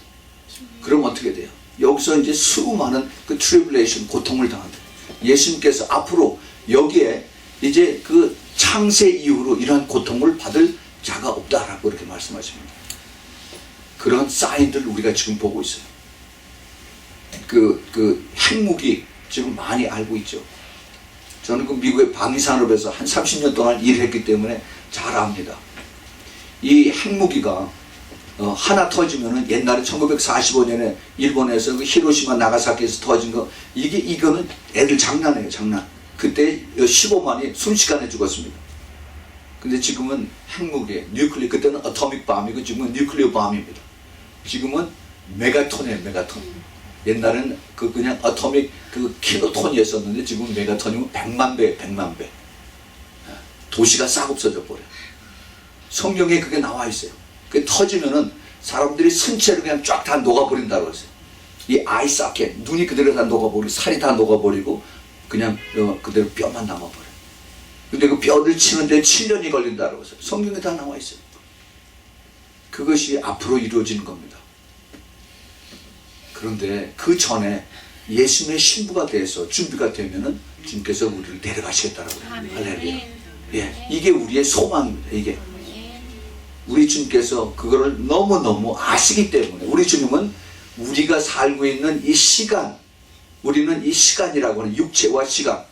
Speaker 1: 그럼 어떻게 돼요? 여기서 이제 수많은 그 트리블레이션, 고통을 당한다. 예수님께서 앞으로 여기에 이제 그 창세 이후로 이러한 고통을 받을 자가 없다라고 그렇게 말씀하십니다. 그런 사인들을 우리가 지금 보고 있어요. 그 핵무기 지금 많이 알고 있죠. 저는 그 미국의 방위산업에서 한 30년 동안 일했기 때문에 잘 압니다. 이 핵무기가 하나 터지면은 옛날에 1945년에 일본에서 그 히로시마 나가사키에서 터진 거, 이거는 애들 장난이에요, 장난. 그때 15만이 순식간에 죽었습니다. 근데 지금은 핵무기, 뉴클리어, 그때는 어토믹 밤이고 지금은 뉴클리어 밤입니다. 지금은 메가톤이에요, 메가톤. 옛날에는 그냥 어토믹 킬로톤이었었는데 지금 메가톤이면 100만 배, 100만 배. 도시가 싹 없어져 버려요. 성경에 그게 나와 있어요. 그게 터지면은 사람들이 선체를 그냥 쫙 다 녹아버린다고 했어요. 이 아이스하켓, 눈이 그대로 다 녹아버리고 살이 다 녹아버리고 그냥 그대로 뼈만 남아버려요. 근데 그 뼈를 치는데 7년이 걸린다고 했어요. 성경에 다 나와 있어요. 그것이 앞으로 이루어지는 겁니다. 그런데 그 전에 예수님의 신부가 돼서 준비가 되면은 주님께서 우리를 데려가시겠다라고 해요. 할렐루야. 예, 이게 우리의 소망입니다. 이게. 우리 주님께서 그거를 너무너무 아시기 때문에, 우리 주님은 우리가 살고 있는 이 시간, 우리는 이 시간이라고 하는 육체와 시간,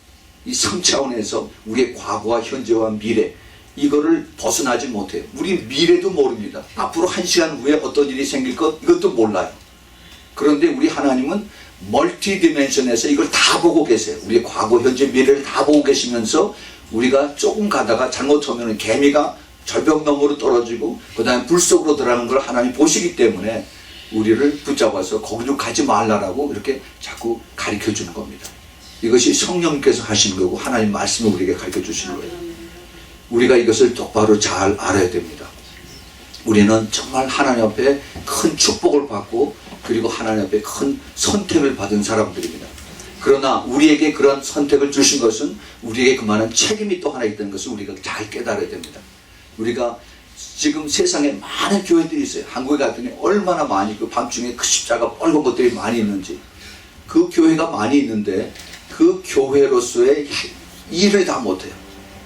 Speaker 1: 이 3차원에서 우리의 과거와 현재와 미래, 이거를 벗어나지 못해요. 우리 미래도 모릅니다. 앞으로 1시간 후에 어떤 일이 생길 것, 이것도 몰라요. 그런데 우리 하나님은 멀티 디멘션에서 이걸 다 보고 계세요. 우리의 과거, 현재, 미래를 다 보고 계시면서 우리가 조금 가다가 잘못하면 개미가 절벽 너머로 떨어지고 그 다음에 불 속으로 들어가는 걸 하나님 보시기 때문에 우리를 붙잡아서 거기로 가지 말라라고 이렇게 자꾸 가르쳐 주는 겁니다. 이것이 성령께서 하시는 거고 하나님 말씀을 우리에게 가르쳐 주시는 거예요. 우리가 이것을 똑바로 잘 알아야 됩니다. 우리는 정말 하나님 앞에 큰 축복을 받고 그리고 하나님 앞에 큰 선택을 받은 사람들입니다. 그러나 우리에게 그런 선택을 주신 것은 우리에게 그만한 책임이 또 하나 있다는 것을 우리가 잘 깨달아야 됩니다. 우리가 지금 세상에 많은 교회들이 있어요. 한국에 갔더니 얼마나 많이 그 밤중에 그 십자가 빨간 것들이 많이 있는지. 그 교회가 많이 있는데 그 교회로서의 일을 다 못해요.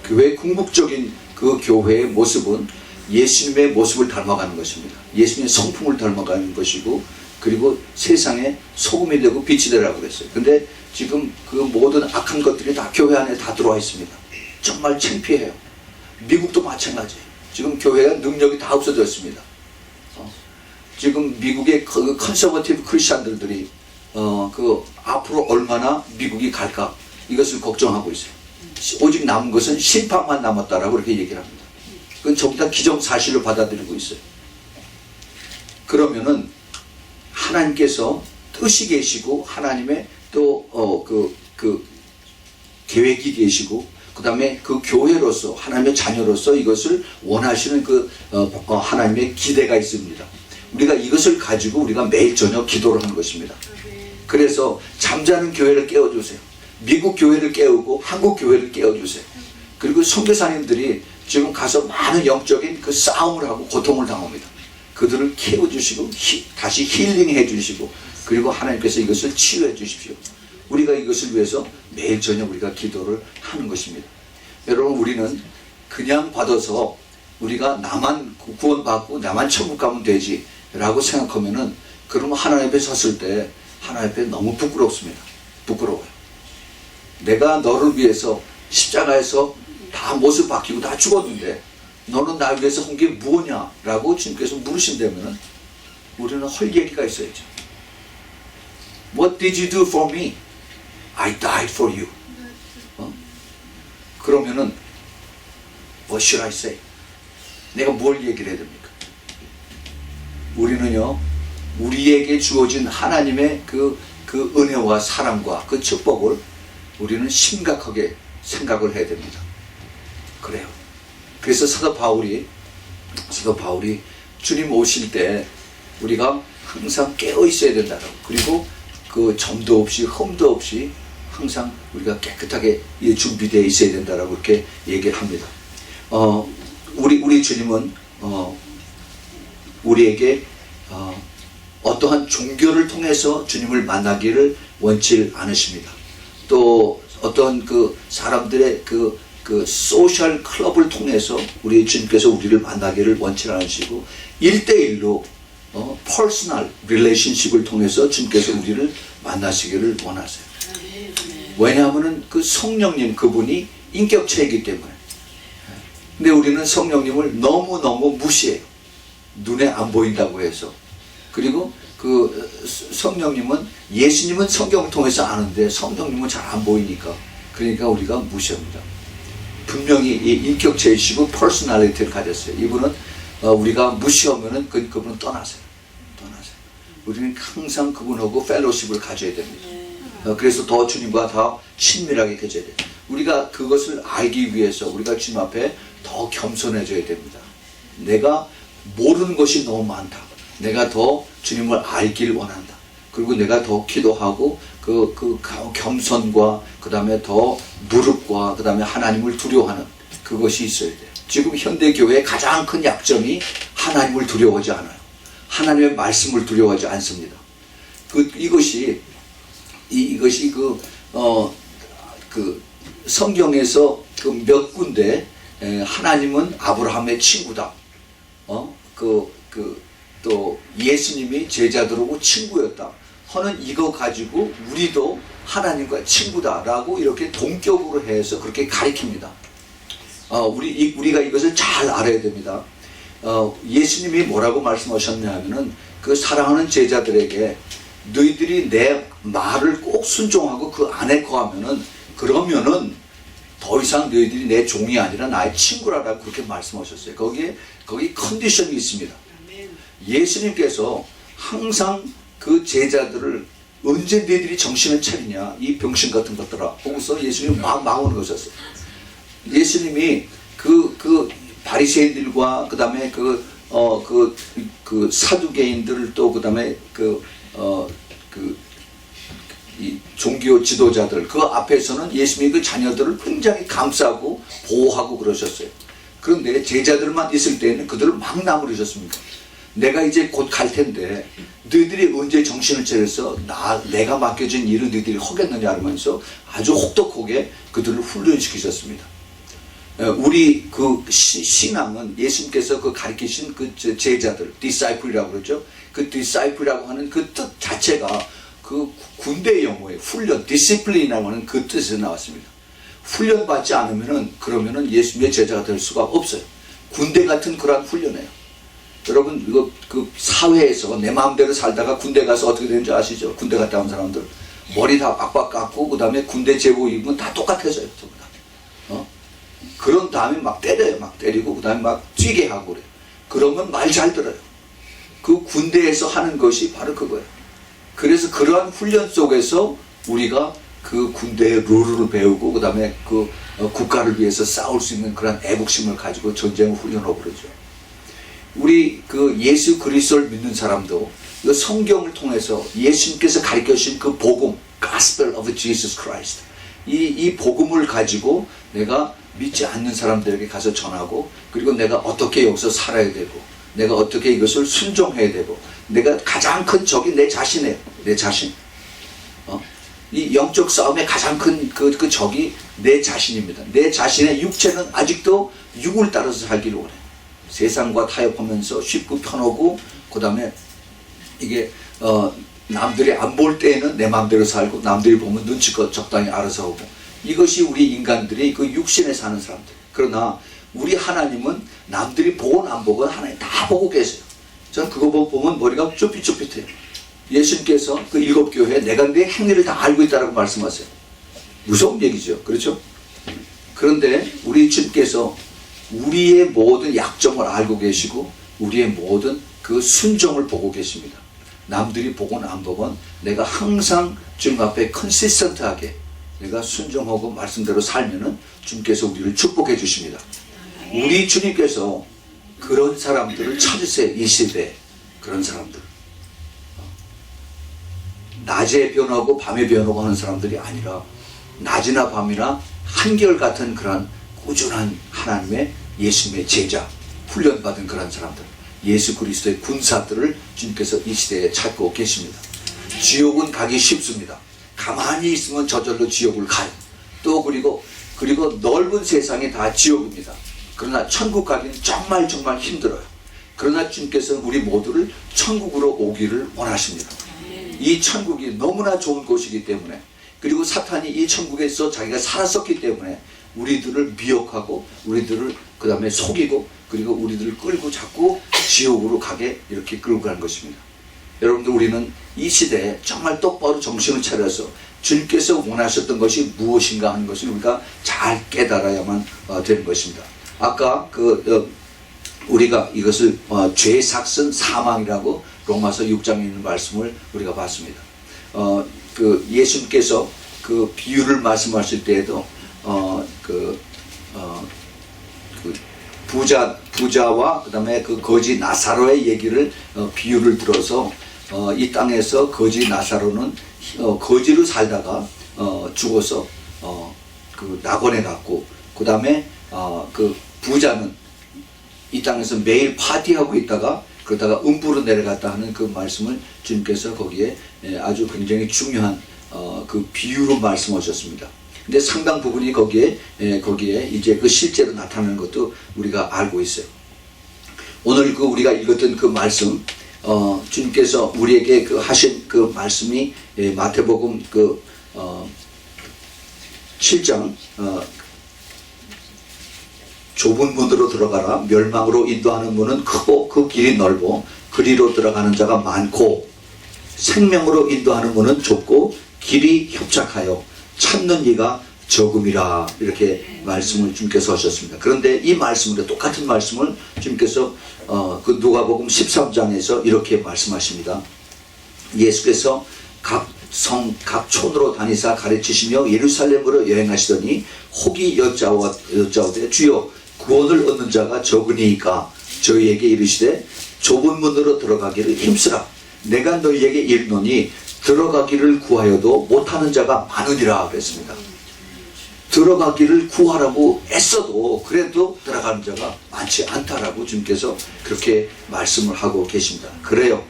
Speaker 1: 교회 궁극적인 그 교회의 모습은 예수님의 모습을 닮아가는 것입니다. 예수님의 성품을 닮아가는 것이고, 그리고 세상에 소금이 되고 빛이 되라고 그랬어요. 근데 지금 그 모든 악한 것들이 다 교회 안에 다 들어와 있습니다. 정말 창피해요. 미국도 마찬가지예요. 지금 교회가 능력이 다 없어졌습니다. 지금 미국의 그 컨서버티브 크리스찬들이 그 앞으로 얼마나 미국이 갈까, 이것을 걱정하고 있어요. 오직 남은 것은 심판만 남았다라고 그렇게 얘기를 합니다. 그건 전부 다 기정사실로 받아들이고 있어요. 그러면은 하나님께서 뜻이 계시고 하나님의 또 그 계획이 계시고, 그 다음에 그 교회로서 하나님의 자녀로서 이것을 원하시는 하나님의 기대가 있습니다. 우리가 이것을 가지고 우리가 매일 저녁 기도를 하는 것입니다. 그래서 잠자는 교회를 깨워주세요. 미국 교회를 깨우고 한국 교회를 깨워주세요. 그리고 선교사님들이 지금 가서 많은 영적인 그 싸움을 하고 고통을 당합니다. 그들을 깨워주시고 다시 힐링해 주시고, 그리고 하나님께서 이것을 치유해 주십시오. 우리가 이것을 위해서 매일 저녁 우리가 기도를 하는 것입니다. 여러분, 우리는 그냥 받아서 우리가 나만 구원받고 나만 천국 가면 되지 라고 생각하면은, 그러면 하나님 앞에 섰을 때 하나님 앞에 너무 부끄럽습니다. 부끄러워요. 내가 너를 위해서 십자가에서 다 모습 바뀌고 다 죽었는데 너는 나 위해서 한 게 무엇냐 라고 주님께서 물으신다면 우리는 할 얘기가 있어야죠. What did you do for me? I died for you. 그러면은 What should I say? 내가 뭘 얘기를 해야 됩니까? 우리는요, 우리에게 주어진 하나님의 그 은혜와 사랑과 그 축복을 우리는 심각하게 생각을 해야 됩니다. 그래요. 그래서 사도 바울이 주님 오실 때 우리가 항상 깨어 있어야 된다고, 그리고 그 점도 없이 흠도 없이 항상 우리가 깨끗하게 준비되어 있어야 된다라고 이렇게 얘기를 합니다. 우리 주님은 우리에게 어떠한 종교를 통해서 주님을 만나기를 원치 않으십니다. 또 어떤 그 사람들의 그 소셜 클럽을 통해서 우리 주님께서 우리를 만나기를 원치 않으시고, 1대1로 퍼스널 릴레이션십을 통해서 주님께서 우리를 만나시기를 원하세요. 왜냐하면 그 성령님, 그분이 인격체이기 때문에. 근데 우리는 성령님을 너무너무 무시해요. 눈에 안 보인다고 해서. 그리고 그 성령님은, 예수님은 성경을 통해서 아는데 성령님은 잘 안 보이니까, 그러니까 우리가 무시합니다. 분명히 이 인격체이시고 퍼스널리티를 가졌어요. 이분은 우리가 무시하면은 그분은 떠나세요. 우리는 항상 그분하고 펠로십을 가져야 됩니다. 그래서 더 주님과 더 친밀하게 가져야 돼요. 우리가 그것을 알기 위해서 우리가 주님 앞에 더 겸손해져야 됩니다. 내가 모르는 것이 너무 많다. 내가 더 주님을 알기를 원한다. 그리고 내가 더 기도하고 그 겸손과 그 다음에 더 무릎과 그 다음에 하나님을 두려워하는 그것이 있어야 돼요. 지금 현대교회의 가장 큰 약점이 하나님을 두려워하지 않아요. 하나님의 말씀을 두려워하지 않습니다. 이것이 성경에서 그 몇 군데 하나님은 아브라함의 친구다. 또 예수님이 제자들하고 친구였다 하는 이거 가지고 우리도 하나님과 친구다라고 이렇게 동격으로 해서 그렇게 가리킵니다. 우리가 이것을 잘 알아야 됩니다. 예수님이 뭐라고 말씀하셨냐면은 그 사랑하는 제자들에게 너희들이 내 말을 꼭 순종하고 그 안에 거하면은, 그러면은 더 이상 너희들이 내 종이 아니라 나의 친구라고 그렇게 말씀하셨어요. 거기 컨디션이 있습니다. 예수님께서 항상 그 제자들을 언제 너희들이 정신을 차리냐, 이 병신 같은 것들아 보고서 예수님이 막 오는 것이었어요. 예수님이 그 바리새인들과 그 다음에 그 사두개인들을 또 그 다음에 이 종교 지도자들 그 앞에서는 예수님이 그 자녀들을 굉장히 감싸고 보호하고 그러셨어요. 그런데 제자들만 있을 때는 그들을 막 나무르셨습니다. 내가 이제 곧 갈 텐데 너희들이 언제 정신을 차려서 내가 맡겨진 일을 너희들이 하겠느냐 하면서 아주 혹독하게 그들을 훈련시키셨습니다. 우리 그 신앙은 예수님께서 그 가르치신 그 제자들, 디사이플이라고 그러죠. 그 디사이플이라고 하는 그 뜻 자체가 그 군대 용어의 훈련, 디시플린이라고 하는 그 뜻에서 나왔습니다. 훈련 받지 않으면은 그러면은 예수님의 제자가 될 수가 없어요. 군대 같은 그런 훈련이에요. 여러분 이거 그 사회에서 내 마음대로 살다가 군대 가서 어떻게 되는지 아시죠? 군대 갔다 온 사람들 머리 다 빡빡 깎고 그 다음에 군대 제복 입으면 다 똑같아져요. 전부 다. 그런 다음에 막 때려요. 막 때리고 그 다음에 막 뛰게 하고 그래요. 그러면 말 잘 들어요. 그 군대에서 하는 것이 바로 그거예요. 그래서 그러한 훈련 속에서 우리가 그 군대의 룰을 배우고 그 다음에 그 국가를 위해서 싸울 수 있는 그런 애국심을 가지고 전쟁을 훈련하고 그러죠. 우리 그 예수 그리스도를 믿는 사람도 그 성경을 통해서 예수님께서 가르쳐 주신 그 복음, Gospel of Jesus Christ, 이 복음을 가지고 내가 믿지 않는 사람들에게 가서 전하고, 그리고 내가 어떻게 여기서 살아야 되고, 내가 어떻게 이것을 순종해야 되고, 내가 가장 큰 적이 내 자신이에요. 내 자신. 이 영적 싸움의 가장 큰 그 적이 내 자신입니다. 내 자신의 육체는 아직도 육을 따라서 살기를 원해요. 세상과 타협하면서 쉽고 편하고, 그 다음에 이게 남들이 안 볼 때에는 내 마음대로 살고, 남들이 보면 눈치껏 적당히 알아서 하고, 이것이 우리 인간들이 그 육신에 사는 사람들. 그러나 우리 하나님은 남들이 보건 안 보건 하나님 다 보고 계세요. 저는 그거 보면 머리가 쭈삣쭈삣해요. 예수님께서 그 7교회에 내가 내 행위를 다 알고 있다라고 말씀하세요. 무서운 얘기죠. 그렇죠? 그런데 우리 주님께서 우리의 모든 약점을 알고 계시고 우리의 모든 그 순종을 보고 계십니다. 남들이 보건 안 보건 내가 항상 주님 앞에 컨시스턴트하게 내가 순종하고 말씀대로 살면은 주님께서 우리를 축복해 주십니다. 우리 주님께서 그런 사람들을 찾으세요. 이 시대에 그런 사람들. 낮에 변하고 밤에 변하고 하는 사람들이 아니라 낮이나 밤이나 한결같은 그런 꾸준한 하나님의 예수님의 제자, 훈련받은 그런 사람들, 예수 그리스도의 군사들을 주님께서 이 시대에 찾고 계십니다. 지옥은 가기 쉽습니다. 가만히 있으면 저절로 지옥을 가요. 또 그리고 넓은 세상이 다 지옥입니다. 그러나 천국 가기는 정말 힘들어요. 그러나 주님께서는 우리 모두를 천국으로 오기를 원하십니다. 이 천국이 너무나 좋은 곳이기 때문에, 그리고 사탄이 이 천국에서 자기가 살았었기 때문에 우리들을 미혹하고 우리들을 그 다음에 속이고 그리고 우리들을 끌고 자꾸 지옥으로 가게 이렇게 끌고 가는 것입니다. 여러분들, 우리는 이 시대에 정말 똑바로 정신을 차려서 주님께서 원하셨던 것이 무엇인가 하는 것을 우리가 잘 깨달아야만 되는 것입니다. 아까 우리가 이것을 죄의 삭은 사망이라고 로마서 6장에 있는 말씀을 우리가 봤습니다. 예수님께서 그 비유를 말씀하실 때에도 부자와 그 다음에 그 거지 나사로의 얘기를 비유를 들어서 이 땅에서 거지 나사로는 거지로 살다가 죽어서 그 낙원에 갔고, 그 다음에 그 부자는 이 땅에서 매일 파티하고 있다가 그러다가 음부로 내려갔다 하는 그 말씀을 주님께서 거기에 아주 굉장히 중요한 그 비유로 말씀하셨습니다. 근데 상당 부분이 거기에 이제 그 실제로 나타나는 것도 우리가 알고 있어요. 오늘 그 우리가 읽었던 그 말씀, 주님께서 우리에게 그 하신 그 말씀이 마태복음 7장 좁은 문으로 들어가라. 멸망으로 인도하는 문은 크고 그 길이 넓어 그리로 들어가는 자가 많고, 생명으로 인도하는 문은 좁고 길이 협착하여 찾는 이가 적음이라. 이렇게 말씀을 주님께서 하셨습니다. 그런데 이 말씀으로 똑같은 말씀을 주님께서 그 누가복음 13장에서 이렇게 말씀하십니다. 예수께서 각 성, 각 촌으로 다니사 가르치시며 예루살렘으로 여행하시더니 혹이 여짜오되 주여 구원을 얻는 자가 적으니까 저희에게 이르시되 좁은 문으로 들어가기를 힘쓰라. 내가 너희에게 이르노니 들어가기를 구하여도 못하는 자가 많으니라 그랬습니다. 들어가기를 구하라고 애써도 그래도 들어가는 자가 많지 않다라고 주님께서 그렇게 말씀을 하고 계십니다. 그래요.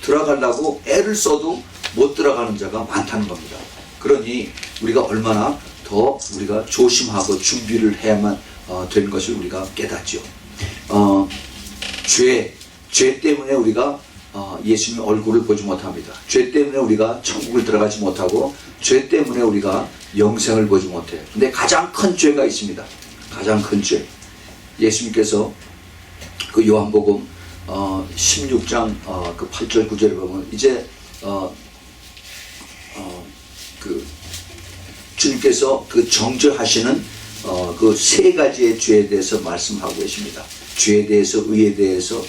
Speaker 1: 들어가려고 애를 써도 못 들어가는 자가 많다는 겁니다. 그러니 우리가 얼마나 더 우리가 조심하고 준비를 해야만 된 것을 우리가 깨닫죠. 죄 때문에 우리가 예수님의 얼굴을 보지 못합니다. 죄 때문에 우리가 천국을 들어가지 못하고 죄 때문에 우리가 영생을 보지 못해요. 근데 가장 큰 죄가 있습니다. 가장 큰 죄. 예수님께서 그 요한복음 16장 그 8절 9절에 보면 이제 그 주님께서 그 정죄하시는 그 세 가지의 죄에 대해서 말씀하고 계십니다. 죄에 대해서, 의에 대해서,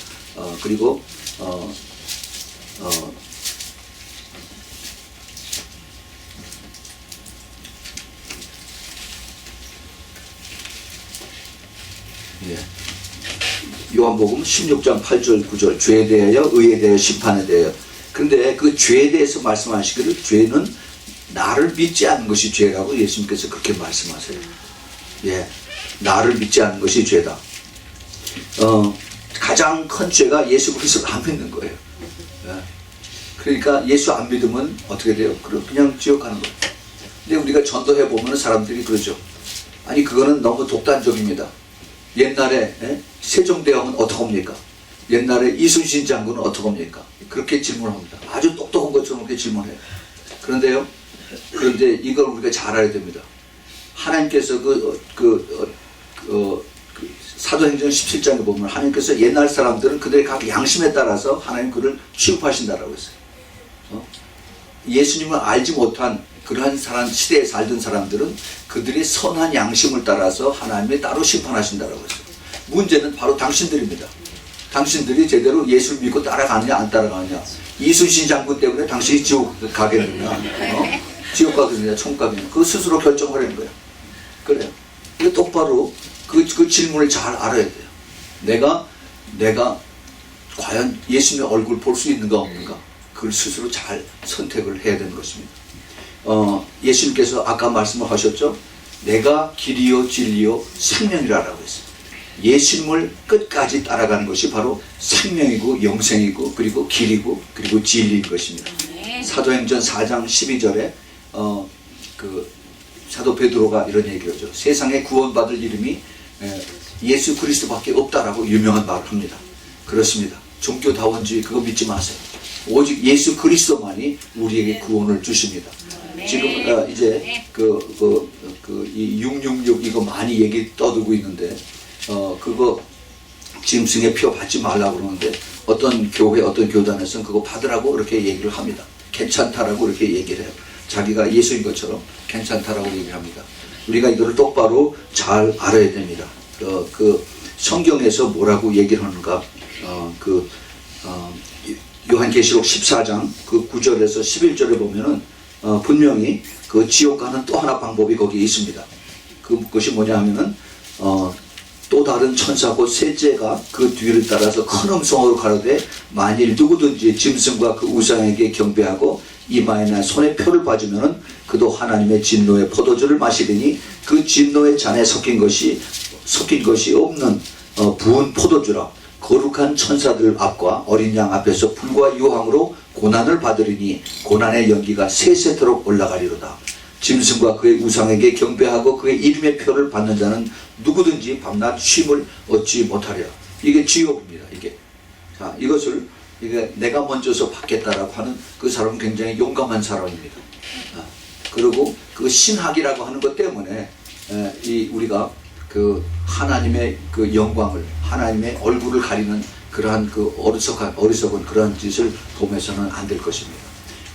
Speaker 1: 그리고 요한복음 16장 8절 9절 죄에 대하여, 의에 대하여, 심판에 대하여. 그런데 그 죄에 대해서 말씀하시기를 죄는 나를 믿지 않는 것이 죄라고 예수님께서 그렇게 말씀하세요. 예, 나를 믿지 않는 것이 죄다. 가장 큰 죄가 예수 그리스도를 안 믿는 거예요. 예. 그러니까 예수 안 믿으면 어떻게 돼요? 그냥 지옥 가는 거예요. 근데 우리가 전도해 보면 사람들이 그러죠. 아니 그거는 너무 독단적입니다. 옛날에 세종대왕은 어떻게 합니까? 옛날에 이순신 장군은 어떻게 합니까? 그렇게 질문합니다. 아주 똑똑한 것처럼 그렇게 질문해요. 그런데 이걸 우리가 잘 알아야 됩니다. 하나님께서 사도행전 17장에 보면 하나님께서 옛날 사람들은 그들의 각 양심에 따라서 하나님 그를 취급하신다라고 했어요. 예수님을 알지 못한 그러한 시대에 살던 사람들은 그들의 선한 양심을 따라서 하나님이 따로 심판하신다라고 했어요. 문제는 바로 당신들입니다. 당신들이 제대로 예수를 믿고 따라가느냐 안 따라가느냐. 이순신 장군 때문에 당신이 지옥 가겠느냐, 지옥 가겠느냐, 천국 가겠느냐, 그거 스스로 결정하려는 거예요. 그래요. 이거 똑바로 그 질문을 잘 알아야 돼요. 내가 과연 예수님의 얼굴 볼 수 있는가 없는가, 그걸 스스로 잘 선택을 해야 되는 것입니다. 예수님께서 아까 말씀을 하셨죠. 내가 길이요 진리요 생명이라고 했어요. 예수님을 끝까지 따라가는 것이 바로 생명이고 영생이고 그리고 길이고 그리고 진리인 것입니다. 사도행전 4장 12절에 그 사도 베드로가 이런 얘기를 하죠. 세상에 구원받을 이름이 예수 그리스도밖에 없다라고 유명한 말을 합니다. 그렇습니다. 종교다원주의 그거 믿지 마세요. 오직 예수 그리스도만이 우리에게 구원을 주십니다. 지금 이제 이 666 이거 많이 얘기 떠들고 있는데 그거 짐승의 표 받지 말라고 그러는데 어떤 교회 어떤 교단에서는 그거 받으라고 그렇게 얘기를 합니다. 괜찮다라고 그렇게 얘기를 해요. 자기가 예수인 것처럼 괜찮다라고 얘기를 합니다. 우리가 이거를 똑바로 잘 알아야 됩니다. 그 성경에서 뭐라고 얘기를 하는가, 요한계시록 14장 그 9절에서 11절에 보면은 분명히 그 지옥 가는 또 하나 방법이 거기에 있습니다. 그것이 뭐냐 하면은 또 다른 천사 곧 셋째가 그 뒤를 따라서 큰 음성으로 가로되 만일 누구든지 짐승과 그 우상에게 경배하고 이마에나 손에 표를 봐주면은 그도 하나님의 진노의 포도주를 마시리니 그 진노의 잔에 섞인 것이 없는 부은 포도주라. 거룩한 천사들 앞과 어린 양 앞에서 불과 유황으로 고난을 받으리니 고난의 연기가 세세토록 올라가리로다. 짐승과 그의 우상에게 경배하고 그의 이름의 표를 받는 자는 누구든지 밤낮 쉼을 얻지 못하리라. 이게 지옥입니다. 이게. 자, 이것을 내가 먼저서 받겠다라고 하는 그 사람은 굉장히 용감한 사람입니다. 그리고 그 신학이라고 하는 것 때문에 우리가 그 하나님의 그 영광을, 하나님의 얼굴을 가리는 그러한 그 어리석은 그러한 짓을 보면서는 안 될 것입니다.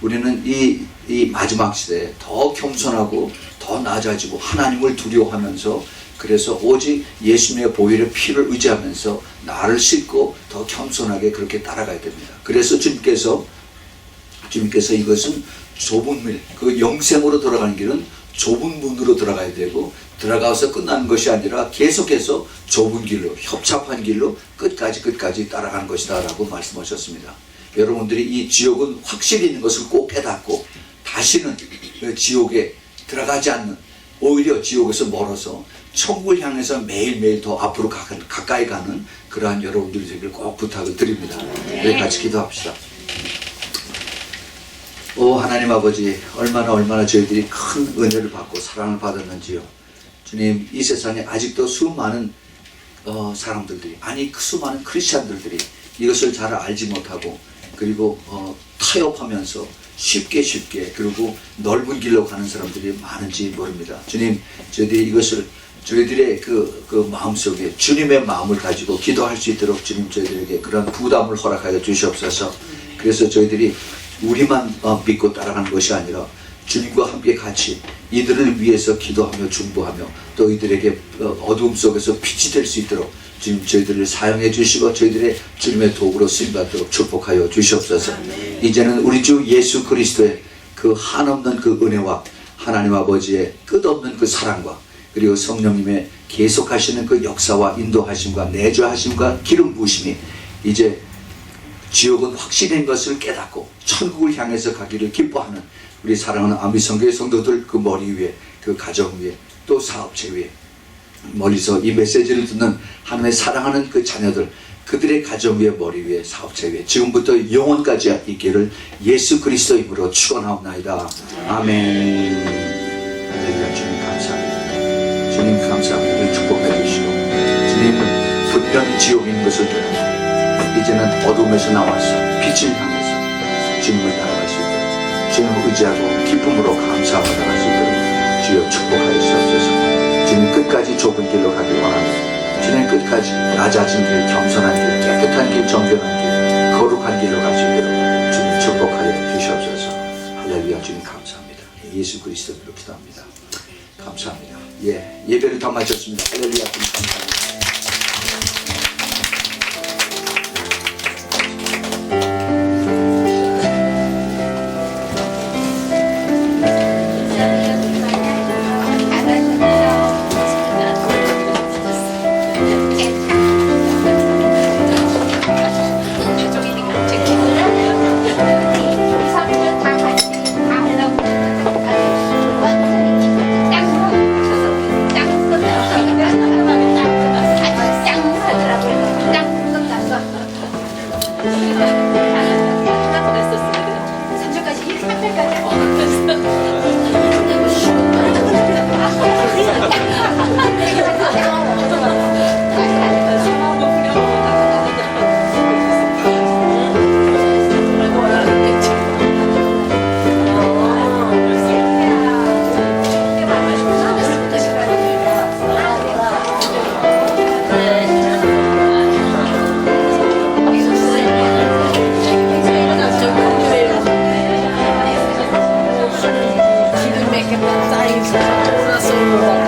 Speaker 1: 우리는 이 마지막 시대에 더 겸손하고 더 낮아지고 하나님을 두려워하면서 그래서 오직 예수님의 보혈의 피를 의지하면서 나를 싣고 더 겸손하게 그렇게 따라가야 됩니다. 그래서 주님께서 이것은 좁은 문, 그 영생으로 들어가는 길은 좁은 문으로 들어가야 되고 들어가서 끝나는 것이 아니라 계속해서 좁은 길로, 협착한 길로 끝까지 따라가는 것이다 라고 말씀하셨습니다. 여러분들이 이 지옥은 확실히 있는 것을 꼭 깨닫고 다시는 지옥에 들어가지 않는, 오히려 지옥에서 멀어서 천국을 향해서 매일매일 더 앞으로 가까이 가는 그러한 여러분들이 되기를 꼭 부탁을 드립니다. 네, 같이 기도합시다. 오 하나님 아버지, 얼마나 저희들이 큰 은혜를 받고 사랑을 받았는지요. 주님, 이 세상에 아직도 수많은 사람들이, 아니 그 수많은 크리스찬들이 이것을 잘 알지 못하고, 그리고 타협하면서 쉽게 그리고 넓은 길로 가는 사람들이 많은지 모릅니다. 주님, 저희들이 이것을 저희들의 그 마음속에 주님의 마음을 가지고 기도할 수 있도록 주님 저희들에게 그런 부담을 허락하여 주시옵소서. 그래서 저희들이 우리만 믿고 따라가는 것이 아니라 주님과 함께 같이 이들을 위해서 기도하며 중보하며 또 이들에게 어두움 속에서 빛이 될 수 있도록 주님 저희들을 사용해 주시고 저희들의 주님의 도구로 쓰임받도록 축복하여 주시옵소서. 이제는 우리 주 예수 그리스도의 그 한없는 그 은혜와 하나님 아버지의 끝없는 그 사랑과 그리고 성령님의 계속하시는 그 역사와 인도하심과 내주하심과 기름 부으심이 이제 지옥은 확신인 것을 깨닫고 천국을 향해서 가기를 기뻐하는 우리 사랑하는 아미성교회 성도들 그 머리 위에, 그 가정 위에, 또 사업체 위에, 멀리서 이 메시지를 듣는 하나님의 사랑하는 그 자녀들, 그들의 가정 위에, 머리 위에, 사업체 위에 지금부터 영원까지 있기를 예수 그리스도 이름으로 축원하옵나이다. 아멘. 할렐루야. 주님 감사합니다. 주님 감사합니다. 축복해 주시고 주님은 분명히 지옥인 것을 깨닫고 이제는 어둠에서 나와서 빛을 향해서 주님을 따라갈 수 있도록 주님을 의지하고 기쁨으로 감사하며 나갈 수 있도록 주여 축복하여 주옵소서. 주님 끝까지 좁은 길로 가길 원합니다. 주님 끝까지 낮아진 길, 겸손한 길, 깨끗한 길, 정결한 길, 거룩한 길로 갈 수 있도록 주님 축복하여 주시옵소서. 할렐루야. 주님 감사합니다. 예수 그리스도로 기도합니다. 감사합니다. 예배를 다 마쳤습니다. 할렐루야. 주님 감사합니다.
Speaker 2: Coração